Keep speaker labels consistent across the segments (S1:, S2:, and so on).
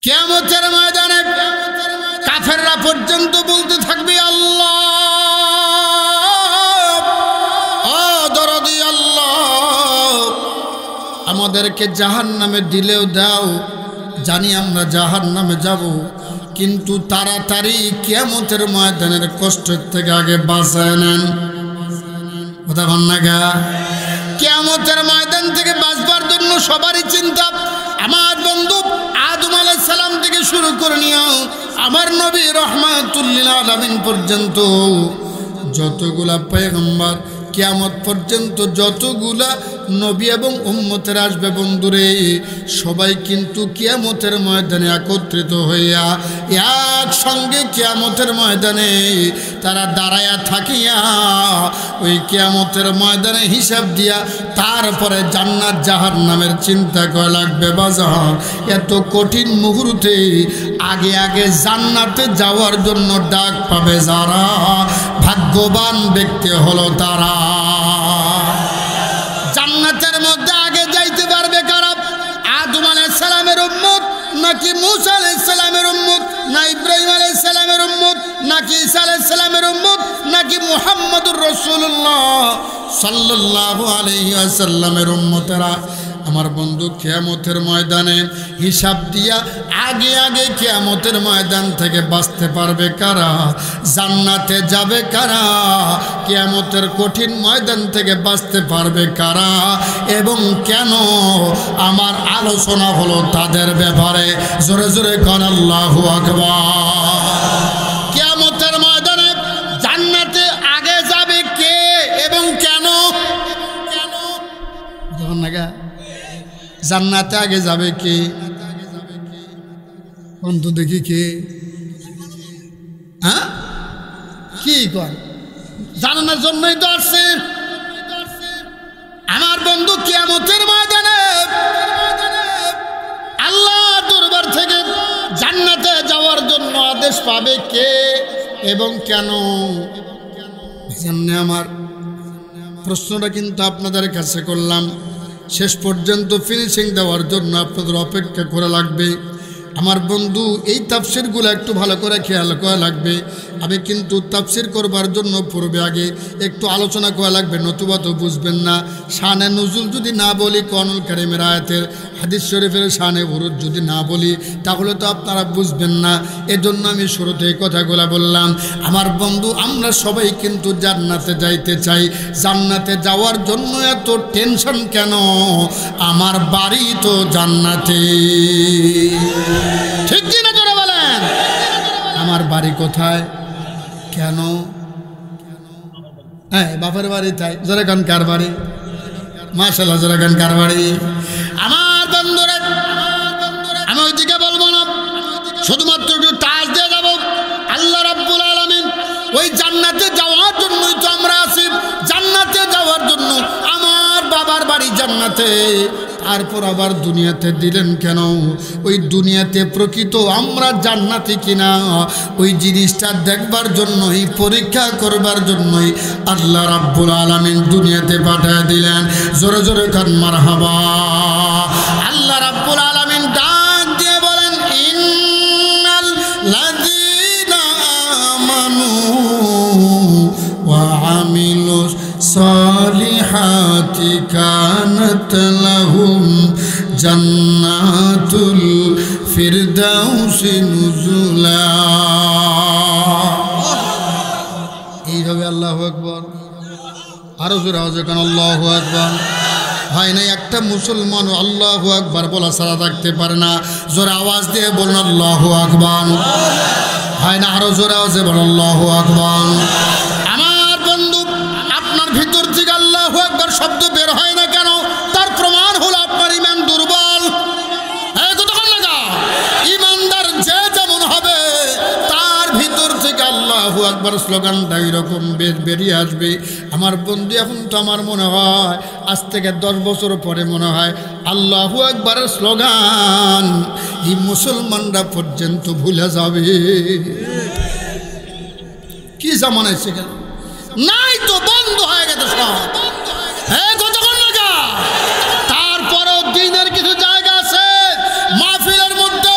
S1: কিয়ামতের ময়দানে কাফেররা পর্যন্ত বলতে থাকবে, আল্লাহ ও দরদি আল্লাহ, আমাদেরকে জাহান্নামে দিলেও দাও, জানি আমরা জাহান্নামে যাব, কিন্তু তাড়াতাড়ি কিয়ামতের ময়দানের কষ্টের থেকে আগে বাঁচায় নেন। কথা বল না গা। কিয়ামতের ময়দান থেকে বাঁচবার জন্য সবারই চিন্তা। আমার বন্ধু আদম আলাইহিস সালাম থেকে শুরু করে নিও আমার নবী রাহমাতুল লিল আলামিন পর্যন্ত যতগুলা পয়গম্বর, কিয়ামত পর্যন্ত যতগুলা নবী এবং উম্মতের আসবে বন্ধুরে, সবাই কিন্তু কিয়ামতের ময়দানে একত্রিত হইয়া একসঙ্গে কিয়ামতের ময়দানে তারা দাঁড়ায়া থাকিয়া ওই কিয়ামতের ময়দানে হিসাব দিয়া তারপরে জান্নাত জাহান্নামের চিন্তা করা লাগবে। বাজার এত কঠিন মুহূর্তে আগে আগে জান্নাতে যাওয়ার জন্য ডাক পাবে যারা, ভাগ্যবান ব্যক্তি হলো তারা। জান্নাতের মধ্যে আগে যাইতে পারবে কারা? আদম আলাইহিস সালামের উম্মত, নাকি মূসা আলাইহিস সালামের উম্মত, না ইব্রাহিম আলাইহিস সালামের উম্মত, নাকি ঈসা আলাইহিস সালামের উম্মত, নাকি মুহাম্মদুর রাসূলুল্লাহ সাল্লাল্লাহু আলাইহি ওয়াসাল্লামের উম্মতেরা? আমার বন্ধু কিয়ামতের ময়দানে হিসাব দিয়া আগে আগে কিয়ামতের ময়দান থেকে বাঁচতে পারবে কারা? জান্নাতে যাবে কারা? কিয়ামতের কঠিন ময়দান থেকে বাঁচতে পারবে কারা? এবং কেন? আমার আলোচনা হলো তাদের ব্যাপারে। জোরে জোরে কোন আল্লাহু আকবার। কিয়ামতের ময়দানে জান্নাতে আগে যাবে কে এবং কেন? যখন নাগা জান্নাতে আগে যাবে কে বন্ধু? দেখি কে? হ্যাঁ, কি কর জানানোর জন্যই তো আসছে আমার বন্ধু। কিয়ামতের ময়দানে আল্লাহ দরবার থেকে জান্নাতে যাওয়ার জন্য আদেশ পাবে কে এবং কেন? আমার প্রশ্নটা কিন্তু আপনাদের কাছে করলাম, শেষ পর্যন্ত ফিনিশিং দেওয়ার জন্য আপনাদের অপেক্ষা করা লাগবে। আমার বন্ধু এই তাফসিরগুলো একটু ভালো করে খেয়াল করা লাগবে। আমি কিন্তু তাফসির করবার জন্য পূর্বে আগে একটু আলোচনা করা লাগবে, নতুবা তো বুঝবেন না। শানে নুজুল যদি না বলি, কোরআনুল কারীমের আয়াতের, হাদিস শরীফের শানে বুরুদ যদি না বলি, তাহলে তো আপনারা বুঝবেন না। এজন্য আমি শুরুতে এই কথাগুলো বললাম। আমার বন্ধু আমরা সবাই কিন্তু জান্নাতে যাইতে চাই। জান্নাতে যাওয়ার জন্য এত টেনশন কেন? আমার বাড়ি তো জান্নাতে, ঠিক কিনা জোরে বলেন? আমার বাড়ি কোথায়? কেন? হ্যাঁ, বাপের বাড়ি। তাই জোরে গান কার বাড়ি? মাশাআল্লাহ, জোরে গান কার বাড়ি? আমার বন্ধুরা, আমি ওইদিকে বলবো না, শুধুমাত্র একটু টাচ দিয়ে যাবো। আল্লাহ রাব্বুল আলামিন ওই জান্নাতে যাওয়ার জন্যই তো আমরা আছি। জান্নাতে যাওয়ার জন্য আমার বাবার বাড়ি জান্নাতে, তারপর আবার দুনিয়াতে দিলেন কেন? ওই দুনিয়াতে প্রকৃত আমরা জান্নাতি কিনা ওই জিনিসটা দেখবার জন্যই, পরীক্ষা করবার জন্যই আল্লাহ রাব্বুল আলামিন দুনিয়াতে পাঠিয়ে দিলেন। জোরে জোরে কান মারহাবা। আল্লাহ রাব্বুল আলামিন ডাক দিয়ে বলেন, ইন্নাল লাযীনা আমানু ওয়া আমিলুস সালিহাতি কানাত লাহুম জান্নাতুল ফিরদাউসি নুজুলা। এইভাবে আল্লাহু আকবার, আরো জোরে আওয়াজে কান আল্লাহু আকবার। হয় না একটা মুসলমান আল্লাহু আকবার বলা ছাড়া থাকতে পারে না। জোরে আওয়াজ দিয়ে বলুন আল্লাহু আকবার। হয় না? আরো জোরে আওয়াজে বলুন আল্লাহু আকবার। ভিতর থেকে আল্লাহু আকবার শব্দ বের হয় না কেন? তার প্রমাণ হলো আপনার ঈমান দুর্বল। ঈমানদার যে যেমন হবে তার ভিতর থেকে আল্লাহু আকবার স্লোগানটা এরকম বেরিয়ে আসবে। আমার বন্ধু, এখন তো আমার মনে হয় আজ থেকে 10 বছর পরে মনে হয় আল্লাহু আকবারের স্লোগান এই মুসলমানরা পর্যন্ত ভুলে যাবে। কি জামানা এসে গেল? নাই তো, বন্ধ হয়ে গেছে সব। তারপরও দিনের কিছু জায়গা আছে মাহফিলের মধ্যে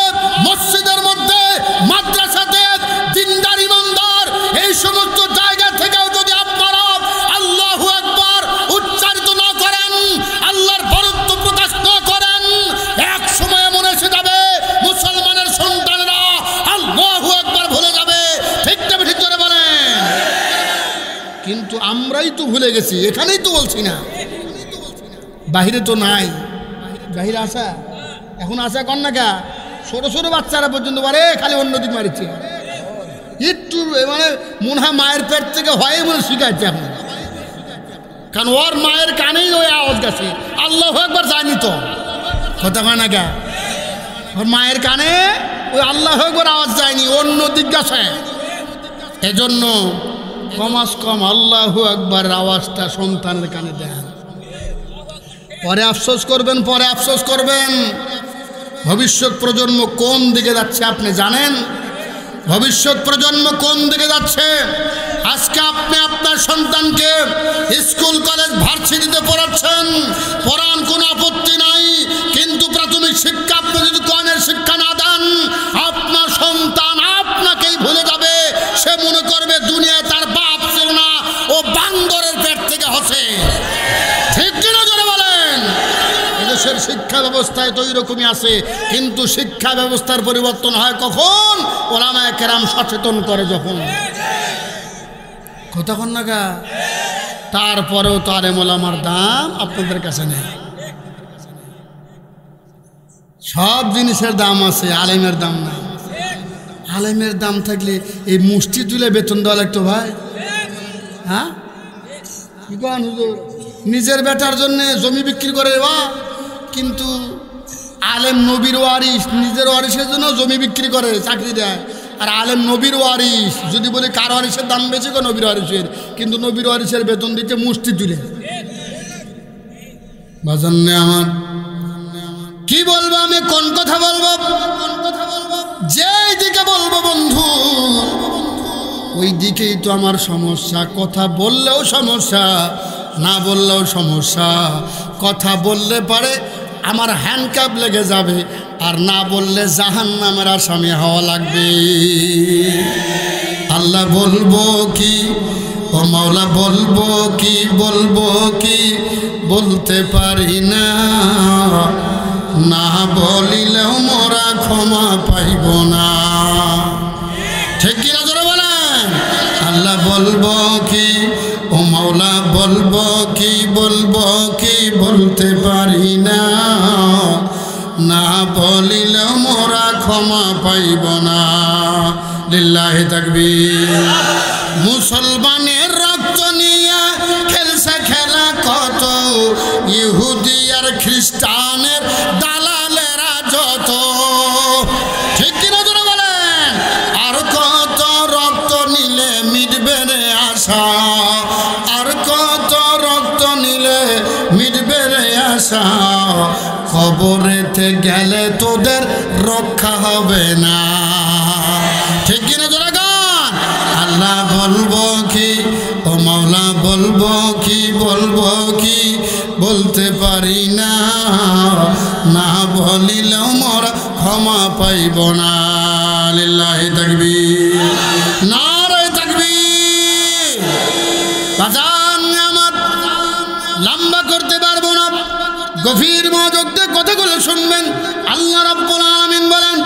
S1: কথাই তো ভুলে গেছি, এখানেই তো বলছি না, বাহিরে তো নাই। বাহিরে আসা এখন আসা কন না কা, ছোট ছোট বাচ্চারা পর্যন্ত পারে খালি অন্যদিক মারিচ্ছে, একটু মানে মনে হয় মায়ের পেট থেকে হয় মনে শিখাচ্ছে এখন, কারণ ওর মায়ের কানেই ওই আওয়াজ গেছে, আল্লাহ একবার যায়নি তো, কথা হয় না কা, ওর মায়ের কানে ওই আল্লাহ একবার আওয়াজ যায়নি, অন্য দিক গেছে। এজন্য কমাস কম আল্লাহু আকবার আওয়াজটা সন্তানের কানে দেন, পরে আফসোস করবেন, পরে আফসোস করবেন। ভবিষ্যৎ প্রজন্ম কোন দিকে যাচ্ছে আপনি জানেন? ভবিষ্যৎ প্রজন্ম কোন দিকে যাচ্ছে? আজকে আপনি আপনার সন্তানকে স্কুল কলেজ ভার্সিটিতে পড়াচ্ছেন, পড়ান, কোনো আপত্তি নাই, কিন্তু প্রাথমিক শিক্ষা আপনি যদি কোরআনের শিক্ষা না দেন, আপনার সন্তান আপনাকেই ভুলে যাবে। সে মনে করবে দুনিয়ায় তার বাপ ছিল না, ও বান্দরের পেট থেকে হসে। ঠিক কিনা জোরে বলেন? দেশের শিক্ষা ব্যবস্থায় তো এইরকমই আছে, কিন্তু শিক্ষা ব্যবস্থার পরিবর্তন হয় কখন? ওলামায়ে কেরাম সচেতন করে যখন, কতক্ষণ নাগা। তারপরেও তো আলেম ওলামার দাম আপনাদের কাছে নেই। সব জিনিসের দাম আছে, আলেমের দাম নাই। আলেমের দাম থাকলে এই মুষ্টি তুলে বেতন দেওয়া লাগতো ভাই। হ্যাঁ, কি কন হুজুর? নিজের বেটার জন্য জমি বিক্রি করে বা, কিন্তু আলেম নবীর ওয়ারিস, নিজের ওয়ারিসের জন্য জমি বিক্রি করে, চাকরি দেয়। আর আলেম নবীর ওয়ারিস, যদি বলি কার ওয়ারিসের দাম বেশি গো নবীর ওয়ারিসের, কিন্তু নবীর ওয়ারিসের বেতন দিতে মুষ্টি তুলে। বাজান্নে আমার কি বলবো, আমি কোন কথা বলবো, যেই দিকে বলবো বন্ধু ওই দিকেই তো আমার সমস্যা। কথা বললেও সমস্যা, না বললেও সমস্যা। কথা বললে পারে আমার হ্যান্ডকাপ লেগে যাবে, আর না বললে জাহান্নামের আসামি হওয়া লাগবে। আল্লাহ বলবো কি, ও মাওলা বলবো কি, বলবো কি বলতে পারি না, না বলিলেও মোরা ক্ষমা পাইব না। ঠিক কিনা জোরে বলেন? আল্লাহ বলবো কি, ও মাওলা বলবো কি, বলবো কি বলতে পারি না, না বলিলেও মোরা ক্ষমা পাইব না। লিল্লাহি তাকবীর। মুসলমানের রক্ত নিয়ে খেলছে খেলা কত, ইহুদি আর খ্রিস্টানের দালালেরা যত। ঠিক কিনা জোরে বলেন? আর কত রক্ত নিলে মিটবে রে আশা, আর কত রক্ত নিলে মিটবে রে আশা, কবরেতে গেলে তোদের রক্ষা হবে না। ঠিক কিনা জোরে গান? আল্লাহ বলবো কি, ও মাওলা বলবো কি, বলবো কি বলতে পারি না, না বলিলেও মোরা ক্ষমা পাইব না। লিল্লাহি তাকবীর, নারে তাকবীর। বাজান আমার লম্বা করতে পারবো না, গভীর মনোযোগ দিয়ে কথাগুলো শুনবেন। আল্লাহ রাব্বুল আলামিন বলেন,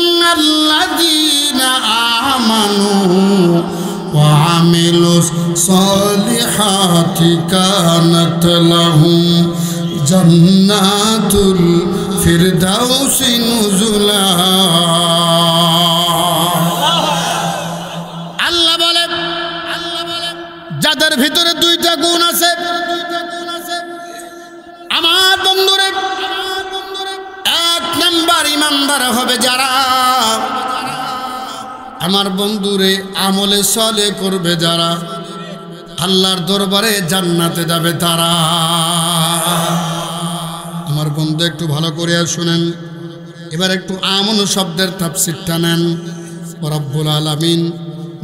S1: ইন্নাল্লাযীনা আমানু ওয়া আমিলুস সালিহাতি কানাত লাহুম জান্নাতুল ফিরদাউসি নুজুলা। আল্লাহ বলেন, যাদের ভিতরে দুইটা গুণ আছে, আমার বন্ধুরে, এক নাম্বার ইমানদার হবে যারা, আমার বন্ধুরে আমলে সলে করবে যারা, আল্লাহর দরবারে জান্নাতে যাবে তারা। আমার বন্ধু একটু ভালো করে শুনেন, এবার একটু আমন শব্দের তাফসীরটা নেন। রব্বুল আলামিন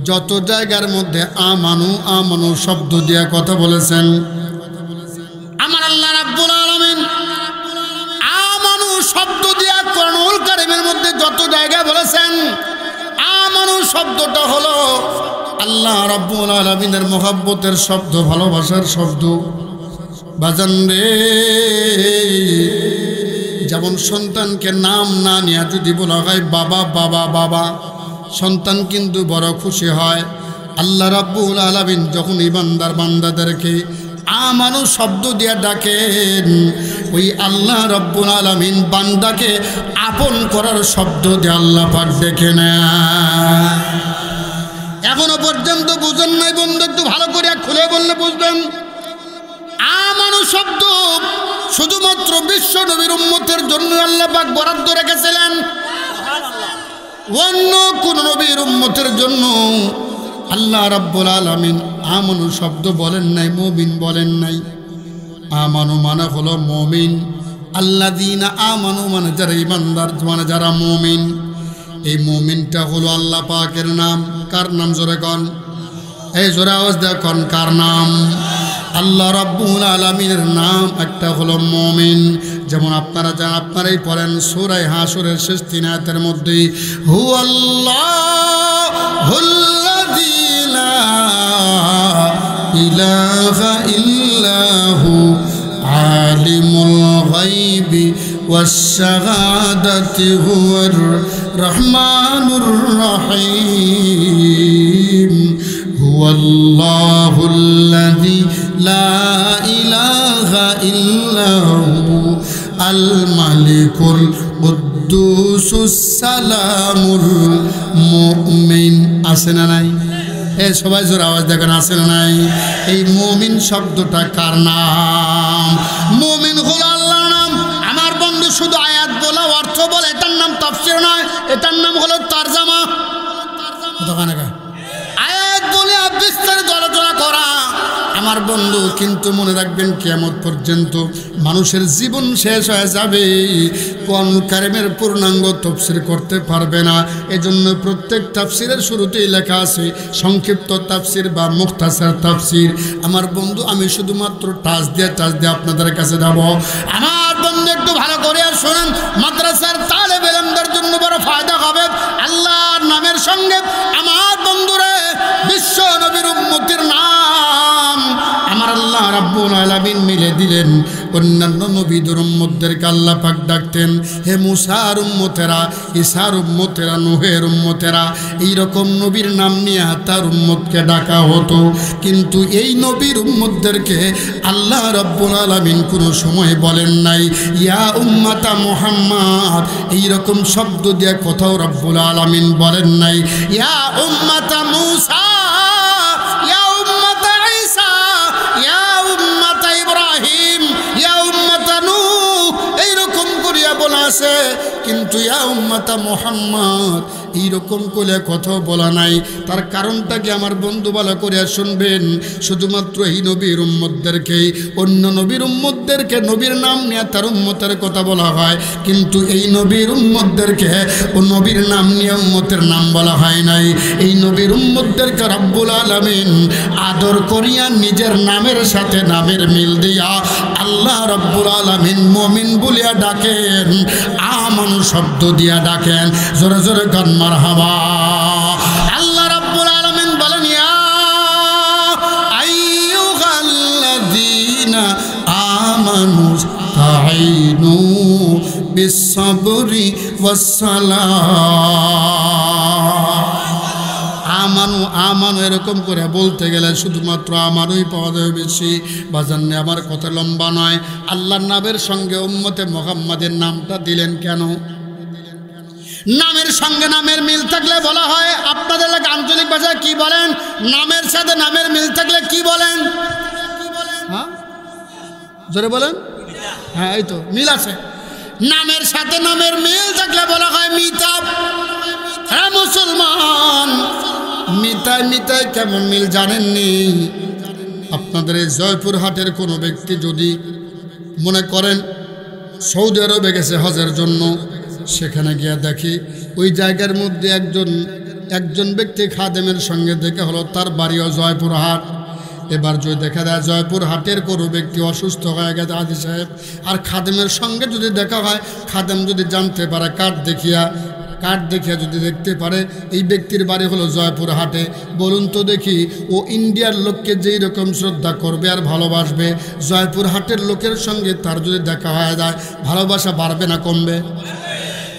S1: যত জায়গার মধ্যে আমানু আমানু শব্দ দিয়ে কথা বলেছেন, আমার আল্লাহ রাব্বুল আলামিন আমানু শব্দ দিয়ে কোরআনুল কারীমের মধ্যে যত জায়গায় বলেছেন, আমানু শব্দটা হলো আল্লাহ রাব্বুল আলামিনের মহব্বতের শব্দ, ভালোবাসার শব্দ। বাজান রে, যেমন সন্তানকে নাম না নিয়ে যদি বলা হয় বাবা বাবা বাবা, সন্তান কিন্তু বড় খুশি হয়। আল্লাহ রাব্বুল আলামিন যখন ইমানদার বান্দাদেরকে আমানু শব্দ দিয়ে ডাকেন, ওই আল্লাহ রাব্বুল আলামিন বান্দাকে আপন করার শব্দ দিয়ে আল্লাহ পাক ডেকে নেয়। এখনো পর্যন্ত বুঝেন নাই বন্ধু, একটু ভালো করে খুলে বললে বুঝবেন। আমানু শব্দ শুধুমাত্র বিশ্ব নবীর উম্মতের জন্য আল্লাহ পাক বরাদ্দ রেখেছিলেন, অন্য কোন নবীর উম্মতের জন্য আল্লাহ রাব্বুল আলামিন আমানু শব্দ বলেন নাই, মুমিন বলেন নাই। আমানু মানে হলো মুমিন, আল্লাযীনা আমানু মানে যারা ঈমানদার, মানে যারা মুমিন। এই মুমিনটা হলো আল্লাহ পাকের নাম। কার নাম? জোরে কোন, এই জোরে আওয়াজ দিয়ে কোন, কার নাম? আল্লাহ রাব্বুল আলামিনের নাম একটা হলো মুমিন। যেমন আপনারা জানেন, আপনারাই পড়েন সূরা হাশরের শেষ 3 আয়াতের মধ্যে, হুয়াল্লাহুল্লাযী লা ইলাহা ইল্লাহু আলিমুল গায়বি ওয়াশ শাহাদাতি হুয়ার রহমানুর রহিম। হুয়াল্লাহুল্লাযী লা ইলাহা ইল্লাহু আল মালিকুল কুদ্দুসুস সালামুল মুমিন। আছে না নাই? এই সবাই জোরে আওয়াজ দেখেন, আছে না নাই? এই মুমিন শব্দটা কার নাম? মুমিন হলো আল্লাহর নাম। আমার বন্ধু শুধু আয়াত বলা, অর্থ বলে, এটার নাম তাফসীর নয়, এটার নাম হলো তারজামা। আয়াত বলে বিস্তারিত আলোচনা করা আমার বন্ধু, কিন্তু মনে রাখবেন কিয়ামত পর্যন্ত মানুষের জীবন শেষ হয়ে যাবে, কোরআন কারীমের পূর্ণাঙ্গ তাফসীর করতে পারবে না। এজন্য প্রত্যেক তাফসীরের শুরুতেই লেখা আছে সংক্ষিপ্ত তাফসীর বা মুখতাসার তাফসীর। আমার বন্ধু, আমি শুধুমাত্র টাচ দিয়ে আপনাদের কাছে যাব। আমার বন্ধু একটু ভালো করে আর শোনেন, মাদ্রাসার তালেব ইলমদের জন্য বড় ফায়দা হবে আল্লাহর নামের সঙ্গে। আমার বন্ধুরে, বিশ্ব নবীর উম্মতের নাম আমার আল্লাহ রাব্বুল আলামিন মিলে দিলেন। অন্যান্য নবীদের উম্মতদেরকে আল্লাহ পাক ডাকতেন, হে মুসার উম্মতেরা, ঈসার উম্মতেরা, নূহের উম্মতেরা, এইরকম নবীর নাম নিয়ে তার উম্মতকে ডাকা হতো। কিন্তু এই নবীর উম্মতদেরকে আল্লাহ রাব্বুল আলামিন কোনো সময় বলেন নাই ইয়া উম্মাতা মুহাম্মদ, এইরকম শব্দ দিয়ে কোথাও রাব্বুল আলামিন বলেন নাই ইয়া উম্মাতা মুসা, ইয়া উম্মাতা ঈসা, ইয়া উম্মাতা ইব্রাহিম, ইয়া উম্মাতা নূহ, এইরকম করিয়া বলা আছে। কিন্তু ইয়া উম্মাতা মুহাম্মদ এইরকম করে কথাও বলা নাই। তার কারণটা কি আমার বন্ধু ভালো করে শুনবেন। শুধুমাত্র এই নবীর উম্মতদেরকে, অন্য নবীর উম্মতদেরকে নবীর নাম নিয়ে তার উম্মতের কথা বলা হয়, কিন্তু এই নবীর উম্মতদেরকে ও নবীর নাম নিয়ে উম্মতের নাম বলা হয় নাই। এই নবীর উম্মতদেরকে রব্বুল আলামিন আদর করিয়া নিজের নামের সাথে নামের মিল দিয়া আল্লাহ রব্বুল আলামিন মুমিন বলিয়া ডাকেন, আমানু শব্দ দিয়া ডাকেন। জোরে জোরে গান মারহাবা। আল্লাহ রাব্বুল আলামিন বলেন ইয়া আইয়ুহাল্লাযীনা আমানু ইসতাঈনু বিস-সাবরি ওয়াস-সালাহ। আমানু আমানু এরকম করে বলতে গেলে শুধুমাত্র আমানুই পাওয়া যাবে বেশি। বাজান্নে আমার কথা লম্বা নয়। আল্লাহর নামের সঙ্গে উম্মতে মুহাম্মাদের নামটা দিলেন কেন? নামের সঙ্গে নামের মিল থাকলে বলা হয়, আপনাদের এলাকা আঞ্চলিক ভাষায় কি বলেন? নামের সাথে নামের মিল থাকলে কি বলেন? হ্যাঁ জোরে বলেন। হ্যাঁ এই তো মিল আছে। নামের সাথে নামের মিল থাকলে বলা হয় মিতাব। হ্যাঁ মুসলমান, মিতায় মিতায় কেমন মিল জানেননি? আপনাদের এই জয়পুর হাটের কোনো ব্যক্তি যদি মনে করেন সৌদি আরবে গেছে হজের জন্য, সেখানে গিয়ে দেখি ওই জায়গার মধ্যে একজন ব্যক্তি খাদেমের সঙ্গে দেখা হলো, তার বাড়িও জয়পুর হাট। এবার যদি দেখা যায় জয়পুর হাটের কোনো ব্যক্তি অসুস্থ হয়ে গেছে হাজী সাহেব, আর খাদেমের সঙ্গে যদি দেখা হয়, খাদেম যদি জানতে পারে কার্ড দেখিয়া যদি দেখতে পারে এই ব্যক্তির বাড়ি হলো জয়পুর হাটে, বলুন তো দেখি ও ইন্ডিয়ার লোককে যেই রকম শ্রদ্ধা করবে আর ভালোবাসবে, জয়পুর হাটের লোকের সঙ্গে তার যদি দেখা হয়ে যায় ভালোবাসা বাড়বে না কমবে?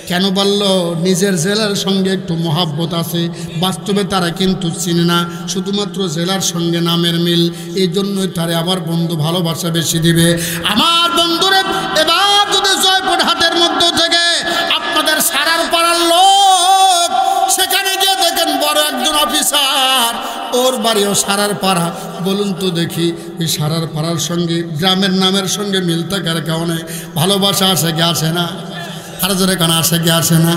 S1: কেন বলল? নিজের জেলার সঙ্গে একটু মহাব্বত আছে, বাস্তবে তারা কিন্তু চিনে না, শুধুমাত্র জেলার সঙ্গে নামের মিল, এই জন্যই তারা আমার বন্ধু ভালোবাসা বেশি দিবে। আমার বন্ধুরে, এবার যদি জয়পুর হাটের মধ্য থেকে আপনাদের সারার পাড়ার লোক সেখানে গিয়ে দেখেন বড় একজন অফিসার, ওর বাড়িও সারার পাড়া, বলুন তো দেখি এই সারার পাড়ার সঙ্গে গ্রামের নামের সঙ্গে মিল থাকার কারণে ভালোবাসা আসে কি আসে না? আর জোরে কেন আসে কি আসে না?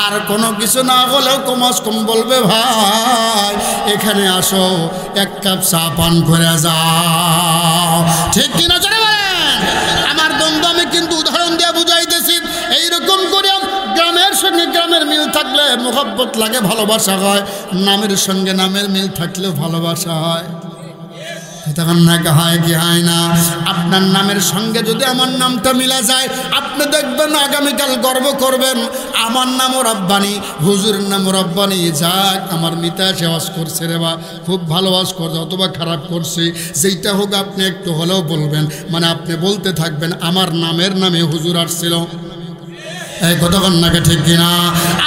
S1: আর কোনো কিছু না হলেও কমাস কম বলবে, ভাই এখানে আসো, এক কাপ চা পান করে যাও, ঠিক কিনা জোরে বলেন? আমার বন্ধু, আমি কিন্তু উদাহরণ দিয়ে বুঝাইতেছি, এইরকম করে গ্রামের সঙ্গে গ্রামের মিল থাকলে মোহব্বত লাগে, ভালোবাসা হয়, নামের সঙ্গে নামের মিল থাকলেও ভালোবাসা হয়। তখন না হয় কি হয় না? আপনার নামের সঙ্গে যদি আমার নামটা মিলা যায়, আপনি দেখবেন আগামীকাল গর্ব করবেন, আমার নামও রব্বানি, হুজুরের নামও রব্বানি। যাক, আমার মিতা সেবাস করছে রে বা, খুব ভালো ওয়াজ করছে অথবা খারাপ করছে, যেইটা হোক আপনি একটু হলেও বলবেন, মানে আপনি বলতে থাকবেন আমার নামের নামে হুজুর আসছিল। এই কতক্ষণ নাকি, ঠিক কিনা?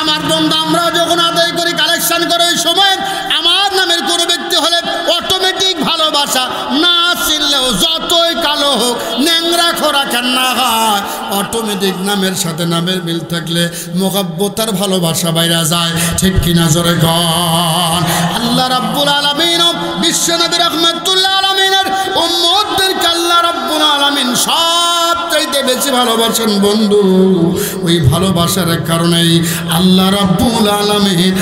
S1: আমার বন্ধু, আমরা যখন আদায় করি, কালেকশন করে, ওই সময় আমার নামের কোনো ব্যক্তি হলে অটোমেটিক ভালোবাসা, না চিনলেও যতই কালো হোক, ন্যাংরা খোরা কেন না হয়, অটোমেটিক নামের সাথে নামের মিল থাকলে মোহাব্বতার ভালোবাসা বাইরে যায়, ঠিক কিনা জোরে কন? আল্লাহ রাব্বুল আলামিন বিশ্বনবী রাহমাতুল্লাহ আলামিনের উম্মতদেরকে আল্লাহ রাব্বুল আলামিন সবচাইতে বেশি ভালোবাসেন বন্ধু। ওই ভালোবাসার কারণেই আল্লাহ রাব্বুল আলামিন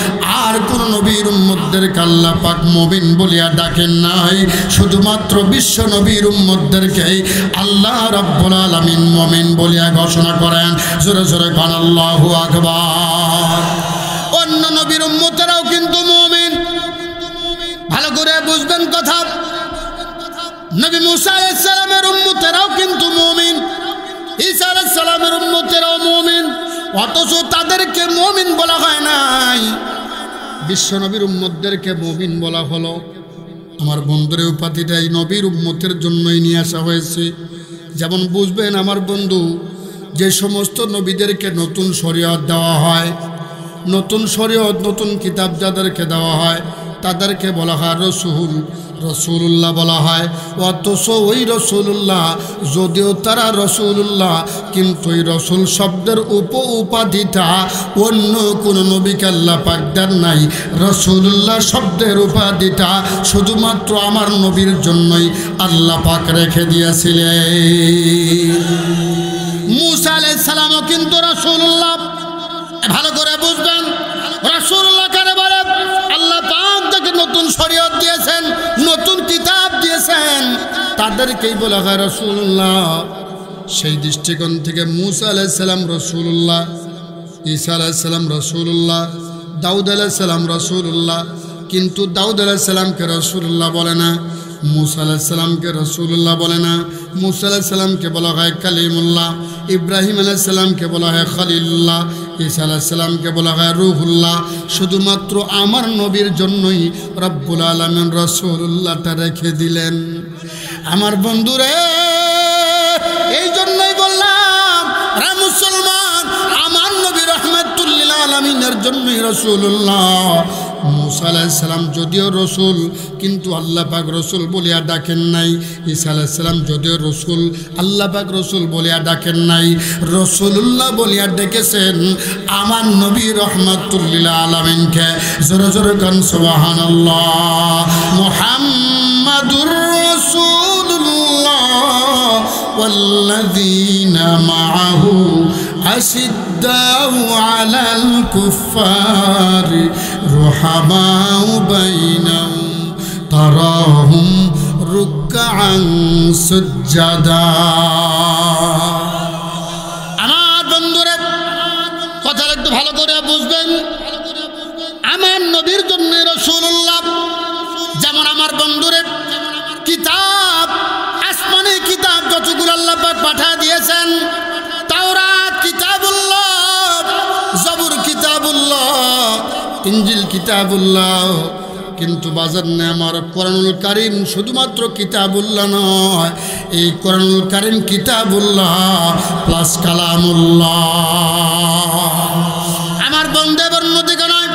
S1: আর কোন নবীর উম্মতদেরকে আল্লাহ পাক মুমিন বলিয়া ডাকেন নাই, শুধুমাত্র বিশ্ব নবীর উম্মতদেরকেই আল্লাহ রাব্বুল আলামিন মুমিন বলিয়া ঘোষণা করেন। জোরে জোরে কোন আল্লাহু আকবার। অন্য নবীর উম্মতেরাও কিন্তু মুমিন, ভালো করে বুঝবেন কথা। নবী মুসা আলাইহিস সালামের উম্মতেরাও কিন্তু মুমিন, ঈসা আলাইহিস সালামের উম্মতেরাও মুমিন, অথচ তাদেরকে মুমিন বলা হয় নাই, বিশ্ব নবীর উম্মতদেরকে মুমিন বলা হলো। আমার বন্ধুর উপাধিটা এই নবীর উম্মতের জন্যই নিয়ে আসা হয়েছে। যেমন বুঝবেন আমার বন্ধু, যে সমস্ত নবীদেরকে নতুন শরীয়ত দেওয়া হয়, নতুন শরীয়ত নতুন কিতাব যাদেরকে দেওয়া হয়, তাদেরকে বলা হয় রসুল, রসুল্লাহ বলা হয়। অথচ ওই রসুল্লাহ, যদিও তারা রসুল্লাহ, কিন্তু এই রসুল শব্দের উপাধিটা অন্য কোনো নবীকে আল্লাহ পাক দেন নাই। রসুল্লাহ শব্দের উপাধিটা শুধুমাত্র আমার নবীর জন্যই আল্লাহ পাক রেখে দিয়েছিলেন। মুসা আলাইহিস সালামও কিন্তু রসুল্লাহ, ভালো করে বুঝবেন। রাসূলুল্লাহ কারে বলে? আল্লাহ পাক তাকে নতুন শরীয়ত দিয়েছেন, নতুন কিতাব দিয়েছেন, তাদেরকেই বলা হয় রাসূলুল্লাহ। সেই দৃষ্টিকোণ থেকে মুসা আলাইহিস সালাম রাসূলুল্লাহ, ঈসা আলাইহিস সালাম রাসূলুল্লাহ, দাউদ আলাইহিস সালাম রাসূলুল্লাহ। কিন্তু দাউদ আলাইহিস সালামকে রাসূলুল্লাহ বলে না, মুসা আলাইহিস সালামকে রাসূলুল্লাহ বলে না। মুসা আলাইহিস সালামকে বলা হয় কালিমুল্লাহ, ইব্রাহিম আলাইহিস সালামকে বলা হয় খলিলুল্লাহ, ঈসা আলাইহিস সালামকে বলা হয় রূহুল্লাহ। শুধুমাত্র আমার নবীর জন্যই রব্বুল আলামিন রাসূলুল্লাহটা রেখে দিলেন। আমার বন্ধুরে, এই জন্যই বললাম রে মুসলমান, আমার নবী রাহমাতুল লিল আলামিনের জন্যই রাসূলুল্লাহ। মুসা আলাইহিস সালাম যদিও রসুল, কিন্তু আল্লাহ পাক রসুল বলিয়া ডাকেন নাই। ঈসা আলাইহিস সালাম যদিও রসুল, আল্লাহ পাক রসুল বলিয়া ডাকেন নাই, রসুলুল্লাহ বলিয়া ডেকেছেন আমার নবী রাহমাতুল লিল আলামিনকে। জোরে জোরে কান সুবহানাল্লাহ। মুহাম্মাদুর রাসূলুল্লাহ ওয়াল্লাযীনা মাআহু أشداء على الكفار رحماء بينهم تراهم ركعا سجدا। আমার বন্ধুরা, কথা একটু ভালো করে বুঝবেন। আমার নবীর জন্য রাসূলুল্লাহ, যেমন আমার বন্ধুরা কিতাব, আসমানি কিতাব যতগুলো আল্লাহ পাক পাঠিয়ে দিয়েছেন, তাওরাত কিতাবুল্লাহ, জবুর কিতাবুল্লাহ, ইনজিল কিতাবুল্লাহ, কিন্তু বাজার নে আমার কোরআনুল কারীম শুধুমাত্র কিতাবুল্লাহ নয়, এই কোরআনুল কারীম কিতাবুল্লাহ প্লাস কালামুল্লাহ। আমার বন্ধের নদীকে নয়,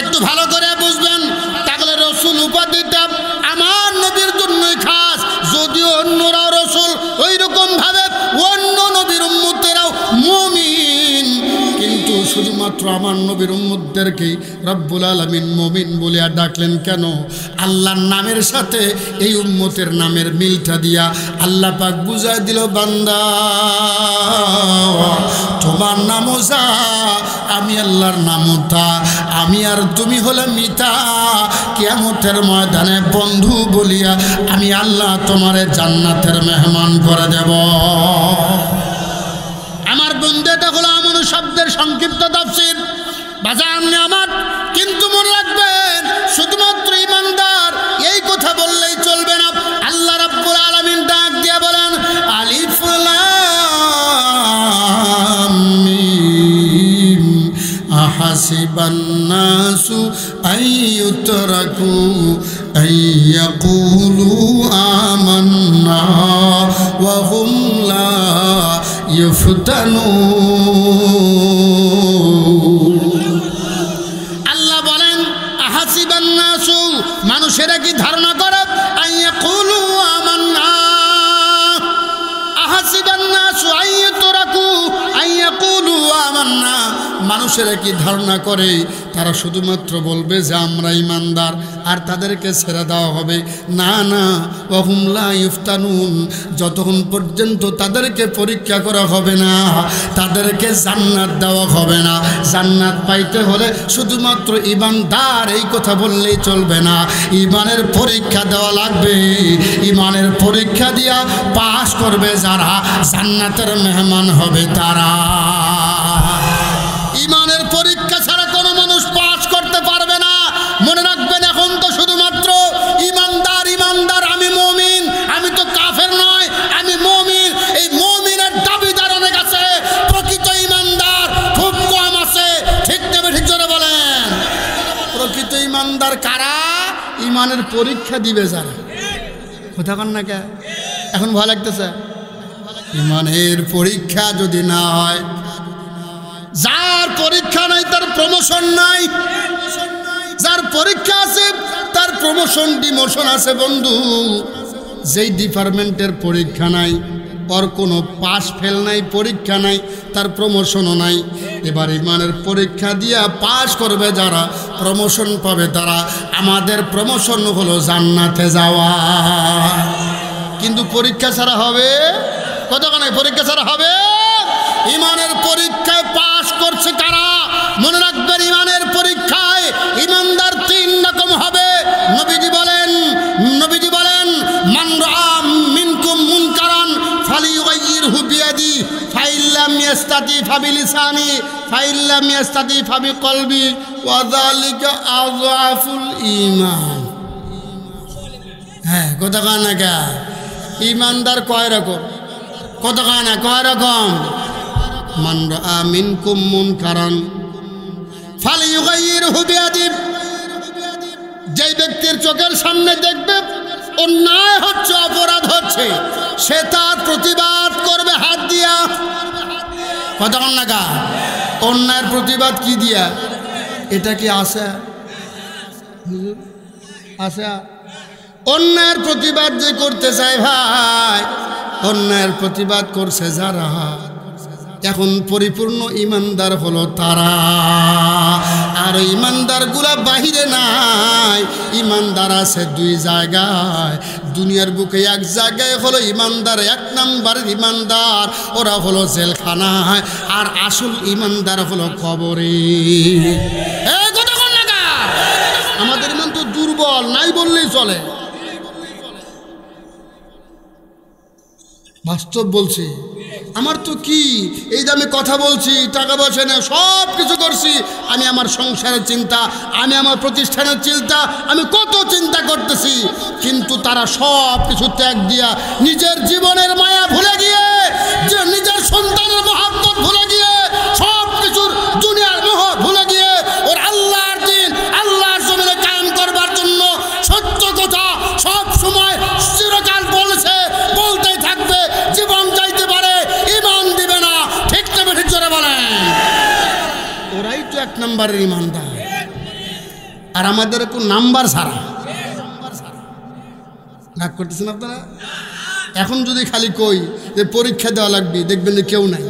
S1: একটু ভালো করে বুঝবেন, তাহলে রসুল উপাধিটা আমার নবীর জন্যই খাস। যদিও অন্যরাও রসুল ওই রকম ভাবে অন্য নবীর উম্মতেরাও মুমিন, কিন্তু শুধুমাত্র আমার নবীর উম্মতদেরকেই রব্বুল আলামিন মুমিন বলে ডাকলেন। কেন? আল্লাহর নামের সাথে এই উম্মতের নামের মিলটা দিয়া আল্লাহ পাক বুঝাই দিল, বান্দা তোমার নামও যা, আমি আল্লাহর নামও তা, আমি আর তুমি হলে মিতা। কিয়ামতের ময়দানে বন্ধু বলিয়া আমি আল্লাহ তোমারে জান্নাতের মেহমান করে দেব। আমার বন্ধু, এটা হলো এমন শব্দের সংক্ষিপ্ত তাফসীর। বাজার আমার কিন্তু মনে রাখবেন, শুধুমাত্র ঈমানদার এই কথা বললেই চলবে না। আল্লাহ রাব্বুল আলামিন ডাক দিয়ে বলেন, আলিফ লাম মিম আহাসিবান নাসু আইয়ুতরাকু আইয়াকুলু আমান্না ওয়া হুম লা ইফতানুন। আল্লাহ বলেন, আহাসিবান নাসু, মানুষেরা কি ধারণা করে, আইয়াকুলু আমান্না, আহাসিবান নাসু আইয়ুতরাকু আইয়াকুলু আমান্না, মানুষেরা কি ধারণা করে তারা শুধুমাত্র বলবে যে আমরা ঈমানদার আর তাদেরকে ছেড়ে দেওয়া হবে? না না, ওয়া হুম লা ইফতানুন, যতক্ষণ পর্যন্ত তাদেরকে পরীক্ষা করা হবে না, তাদেরকে জান্নাত দেওয়া হবে না। জান্নাত পাইতে হলে শুধুমাত্র ঈমানদার এই কথা বললেই চলবে না, ঈমানের পরীক্ষা দেওয়া লাগবে। ঈমানের পরীক্ষা দিয়া পাস করবে যারা, জান্নাতের মেহমান হবে তারা। ঈমানের পরীক্ষা ছাড়া কোনো মানুষ পাস করতে পারবে না। মনে রাখবেন, এখন তো শুধুমাত্র ঈমানদার ঈমানদার, আমি মুমিন, আমি তো কাফের নয়, আমি মুমিন। এই মুমিনের দাবিদার অনেক আছে, প্রকৃত ঈমানদার খুব কম আছে। ঠিক তবে ঠিক জোরে বলেন, প্রকৃত ঈমানদার কারা? ঈমানের পরীক্ষা দিবে যারা। কথা কন না কে? এখন ভয় লাগতেছে? ঈমানের পরীক্ষা যদি না হয়, যার পরীক্ষা নাই তার প্রমোশন নাই, যার পরীক্ষা আছে তার প্রমোশন ডিমোশন আছে। বন্ধু, যেই ডিপার্টমেন্টের পরীক্ষা নাই, ওর কোনো পাস ফেল নাই, পরীক্ষা নাই, তার প্রমোশনও নাই। এবার ঈমানের পরীক্ষা দিয়া পাস করবে যারা, প্রমোশন পাবে তারা। আমাদের প্রমোশন হলো জান্নাতে যাওয়া। কিন্তু পরীক্ষা ছাড়া হবে? কতক্ষণ পরীক্ষা ছাড়া হবে? ঈমানের পরীক্ষায় পাস করছে কারা? মনে রাখবেন, ঈমানের পরীক্ষায় ঈমানদার তিন রকম হবে। নবীজি বলেন মান রাআ মিনকুম মুনকারান ফালিয়ুগাইয়িরহু বিয়াদি ফাইল্লাম ইয়াস্তাতি ফাবিলিসানি ফাইল্লাম ইয়াস্তাতি ফাবিকলবি ওয়া যালিকা আযআফুল ঈমান। হ্যাঁ, কথা কয় না কে? ঈমানদার কয় রকম? কথা কয় না, কয় রকম? মান রাআ মিনকুম মুনকারান ফালিয়ুগাইয়িরহু বিয়াদি, যেই ব্যক্তির চোখের সামনে দেখবে অন্যায় হচ্ছে, অপরাধ হচ্ছে, সে তার প্রতিবাদ করবে হাত দিয়া। কথা কন না কা? অন্যায়ের প্রতিবাদ কি দিয়া? এটা কি আছে? আছে? অন্যায়ের প্রতিবাদ যে করতে চায় ভাই, অন্যায়ের প্রতিবাদ করছে যারা, এখন পরিপূর্ণ ঈমানদার হলো তারা। আর ঈমানদারগুলা বাহিরে নাই, ঈমানদার আছে দুই জায়গায়। দুনিয়ার বুকে এক জায়গায় হলো ঈমানদার, এক নাম্বারের ঈমানদার ওরা হলো জেলখানায়, আর আসল ঈমানদার হলো কবরে। আমাদের ঈমান তো দুর্বল, নাই বললেই চলে। বাস্তব বলছি, আমার তো কি এই দামে কথা বলছি, টাকা পয়সা নেই, সব কিছু করছি, আমি আমার সংসারের চিন্তা, আমি আমার প্রতিষ্ঠানের চিন্তা, আমি কত চিন্তা করতেছি, কিন্তু তারা সব কিছু ত্যাগ দিয়া নিজের জীবনের মায়া ভুলে গিয়ে, যে নিজের সন্তানের মহব্বত ভুলে গিয়ে, সব কিছুর দুনিয়ার মোহ ভুলে গিয়ে, ওর আল্লাহর দিন, আল্লাহর জমিনে কায়েম করবার জন্য নম্বরের ইমানদার, আর আমাদের একটু নাম্বার ছাড়া। রাগ করতেছেন আপনারা? এখন যদি খালি কই যে পরীক্ষা দেওয়া লাগবে, দেখবেন যে কেউ নাই,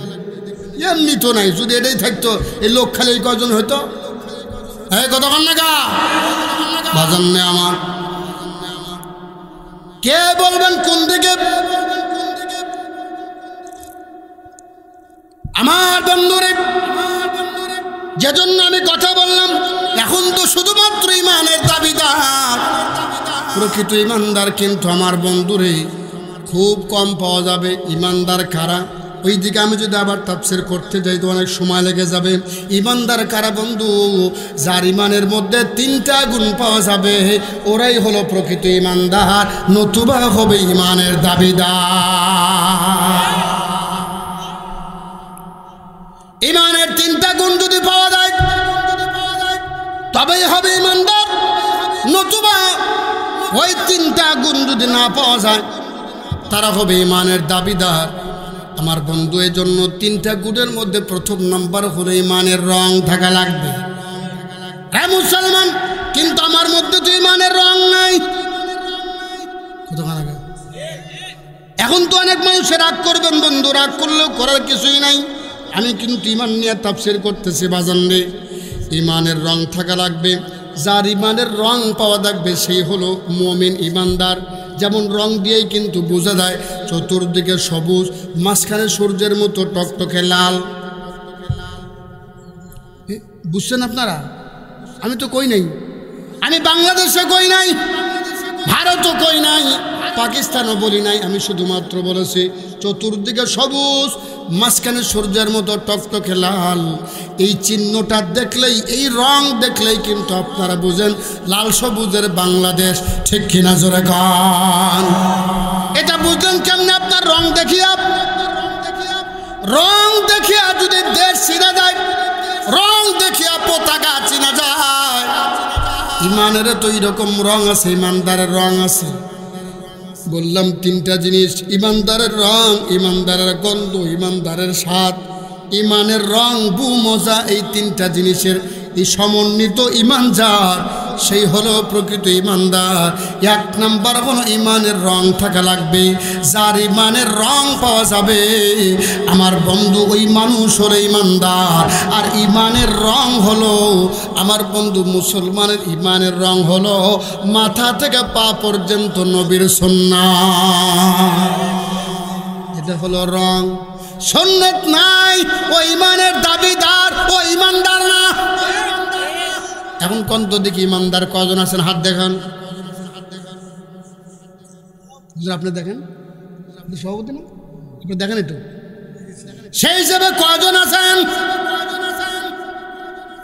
S1: এমনি তো নাই। যদি এটাই থাকতো এই লোক খালি এই কজন হইতো? হ্যাঁ, কতক্ষণ না গা বাজান নে আমার। কে বলবেন কোন দিকে? আমার বন্ধুরে, যেজন্য আমি কথা বললাম, এখন তো শুধুমাত্র ইমানের দাবিদার। প্রকৃত ইমানদার কিন্তু আমার বন্ধুরে খুব কম পাওয়া যাবে। ইমানদার কারা, ওই দিকে আমি যদি আবার তাফসীর করতে যাই তো অনেক সময় লেগে যাবে। ইমানদার কারা বন্ধু? যার ইমানের মধ্যে 3টা গুণ পাওয়া যাবে, ওরাই হলো প্রকৃত ইমানদার, নতুবা হবে ইমানের দাবিদার। ইমানের 3টা গুণ যদি পাওয়া যায় তবেই হবে ইমানদার, নতুবা ওই 3টা গুণ যদি না পাওয়া যায় তারা হবে ইমানের দাবিদার। আমার বন্ধু, এই জন্য 3টা গুণের মধ্যে প্রথম নাম্বার হলো ইমানের রং থাকা লাগবে। হ্যাঁ মুসলমান, কিন্তু আমার মধ্যে তো ইমানের রং নাই। এখন তো অনেক মানুষ রাগ করবেন বন্ধু, রাগ করলেও করার কিছুই নাই। আমি কিন্তু ইমান নিয়ে তাফসীর করতেছি বাজান রে। ইমানের রং থাকা লাগবে। যার ইমানের রং পাওয়া থাকবে সেই হলো মুমিন ইমানদার। যেমন রং দিয়েই কিন্তু বোঝা যায়, চতুর্দিকে সবুজ, মাঝখানে সূর্যের মতো টকটকে লাল। বুঝছেন আপনারা? আমি তো কই নাই, আমি বাংলাদেশে কই নাই, ভারতও কই নাই, পাকিস্তানও বলি নাই। আমি শুধুমাত্র বলেছি চতুর্দিকে সবুজ, মাঝখানে সূর্যের মতো টকটকে লাল। এই চিহ্নটা দেখলেই, এই রং দেখলেই কিন্তু আপনারা বুঝেন লাল সবুজের বাংলাদেশ। ঠিক কিনা জোরে গান? এটা বুঝলেন কেমনে? আপনার রং দেখিয়া, রং দেখিয়া যদি দেশ চিনা যায়, রং দেখিয়া পতাকা চিনা যায়। ইমানের তো এইরকম রং আছে, ইমানদারের রং আছে। বললাম 3টা জিনিস, ইমানদারের রং, ইমানদারের গন্ধ, ইমানদারের স্বাদ, ইমানের রং, বু মজা। এই 3টা জিনিসের এই সমন্বিত ইমান যার, সেই হলো প্রকৃত ইমানদার। 1 নাম্বার হলো ইমানের রং থাকা লাগবে। যার ইমানের রং পাওয়া যাবে আমার বন্ধু, ওই মানুষ হলো ইমানদার। আর ইমানের রং হলো আমার বন্ধু, মুসলমানের ইমানের রং হলো মাথা থেকে পা পর্যন্ত নবীর সুন্নাত। এটা হলো রং। সুন্নাত নাই, ও ইমানের দাবিদার, ও ইমানদার না। এখন কত দেখি ইমানদার কজন আছেন? হাত দেখান। আপনি দেখেন, আপনি সভাপতি না, আপনি দেখেন একটু, সেই হিসেবে কজন আছেন